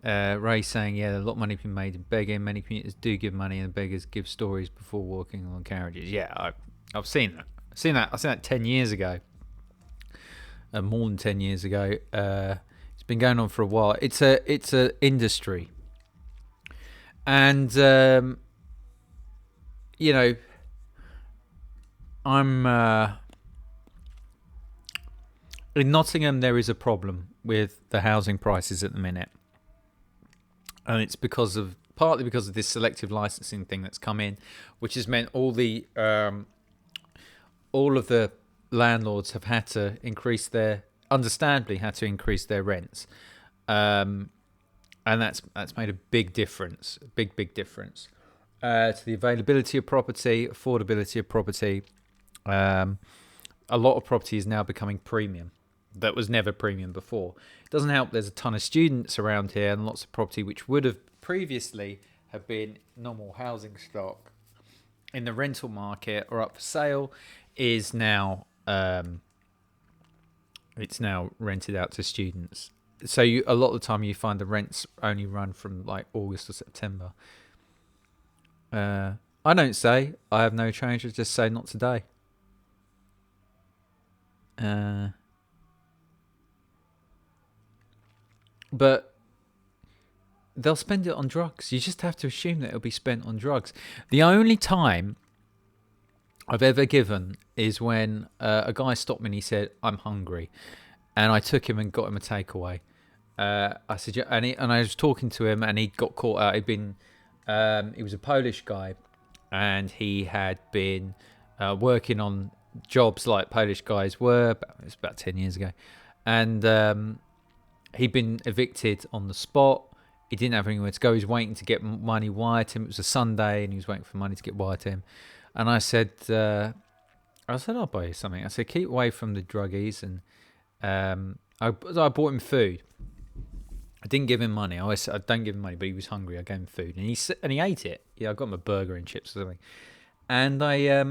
Ray's saying, yeah, a lot of money being made in begging. Many communities do give money, and beggars give stories before walking on carriages. Yeah, I've seen that. I've seen that 10 years ago. More than 10 years ago. It's been going on for a while. It's a industry. And, I'm... in Nottingham, there is a problem with the housing prices at the minute. And it's partly because of this selective licensing thing that's come in, which has meant all of the landlords have had to understandably had to increase their rents, and that's made a big difference, big difference to the availability of property, affordability of property. A lot of property is now becoming premium. That was never premium before. It doesn't help. There's a ton of students around here, and lots of property which would have previously have been normal housing stock in the rental market or up for sale is now it's now rented out to students. So a lot of the time you find the rents only run from like August or September. I don't say I have no change. I just say not today. But they'll spend it on drugs. You just have to assume that it'll be spent on drugs. The only time I've ever given is when a guy stopped me and he said, "I'm hungry," and I took him and got him a takeaway. I said, and I was talking to him, and he got caught out. He was a Polish guy, and he had been working on jobs like Polish guys were. It was about 10 years ago, and he'd been evicted on the spot. He didn't have anywhere to go. He was waiting to get money wired to him. It was a Sunday, and he was waiting for money to get wired to him. And I said, I'll buy you something. I said, keep away from the druggies. And I bought him food. I didn't give him money. I don't give him money, but he was hungry. I gave him food, and he ate it. Yeah, I got him a burger and chips or something. And I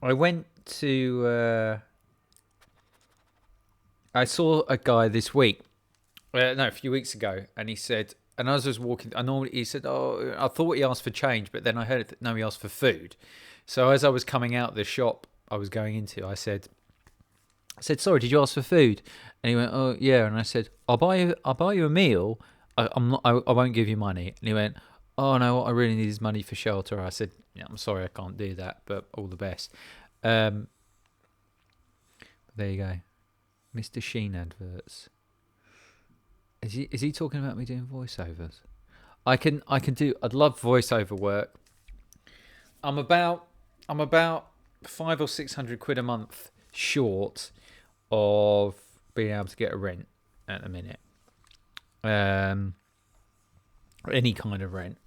went to. I saw a guy this week. A few weeks ago, and he said, and as I was walking, he said, "Oh, I thought he asked for change, but then I heard that no, he asked for food." So as I was coming out of the shop I was going into, I said, "Sorry, did you ask for food?" And he went, "Oh, yeah." And I said, I'll buy you a meal. I won't give you money." And he went, "Oh no, what I really need is money for shelter." I said, "Yeah, I'm sorry, I can't do that, but all the best." There you go, Mr. Sheen adverts. Is he talking about me doing voiceovers? I'd love voiceover work. I'm about £500 or £600 a month short of being able to get a rent at the minute. Any kind of rent.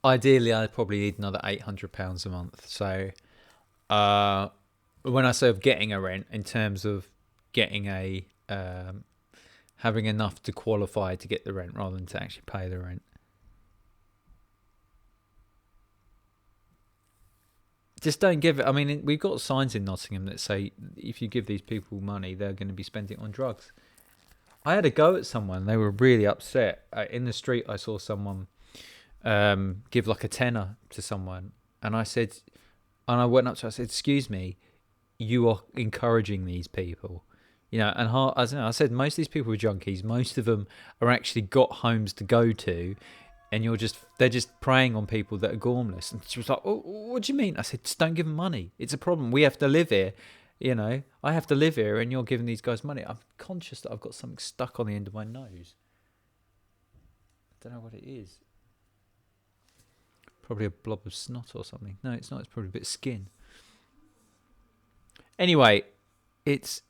Ideally, I'd probably need another £800 a month. So, when I say of getting a rent, in terms of getting a having enough to qualify to get the rent rather than to actually pay the rent. Just don't give it. I mean, we've got signs in Nottingham that say if you give these people money, they're going to be spending it on drugs. I had a go at someone. They were really upset. In the street, I saw someone give like a tenner to someone. And I went up to her, I said, "Excuse me, you are encouraging these people." You know, and I said, most of these people are junkies. Most of them are actually got homes to go to, and they're just preying on people that are gormless. And she was like, "Oh, what do you mean?" I said, "Just don't give them money. It's a problem. We have to live here. You know, I have to live here, and you're giving these guys money." I'm conscious that I've got something stuck on the end of my nose. I don't know what it is. Probably a blob of snot or something. No, it's not. It's probably a bit of skin. Anyway. It's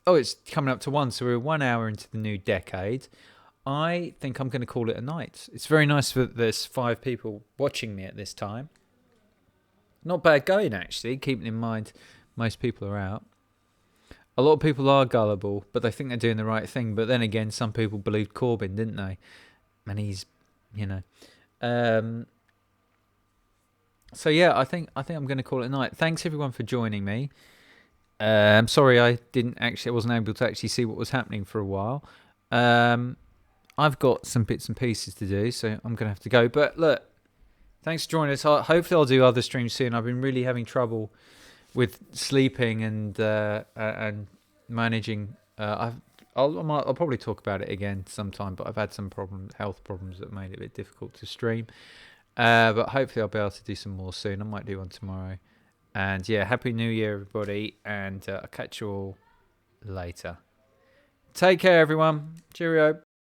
coming up to 1, so we're 1 hour into the new decade. I think I'm going to call it a night. It's very nice that there's 5 people watching me at this time. Not bad going, actually, keeping in mind most people are out. A lot of people are gullible, but they think they're doing the right thing. But then again, some people believed Corbyn, didn't they? And he's, you know. So yeah, I think I'm going to call it a night. Thanks everyone for joining me. I'm sorry I wasn't able to actually see what was happening for a while. I've got some bits and pieces to do, so I'm going to have to go. But look, thanks for joining us. Hopefully I'll do other streams soon. I've been really having trouble with sleeping and managing. I'll probably talk about it again sometime, but I've had some health problems that made it a bit difficult to stream. But hopefully I'll be able to do some more soon. I might do one tomorrow. And yeah, Happy New Year, everybody. And I'll catch you all later. Take care, everyone. Cheerio.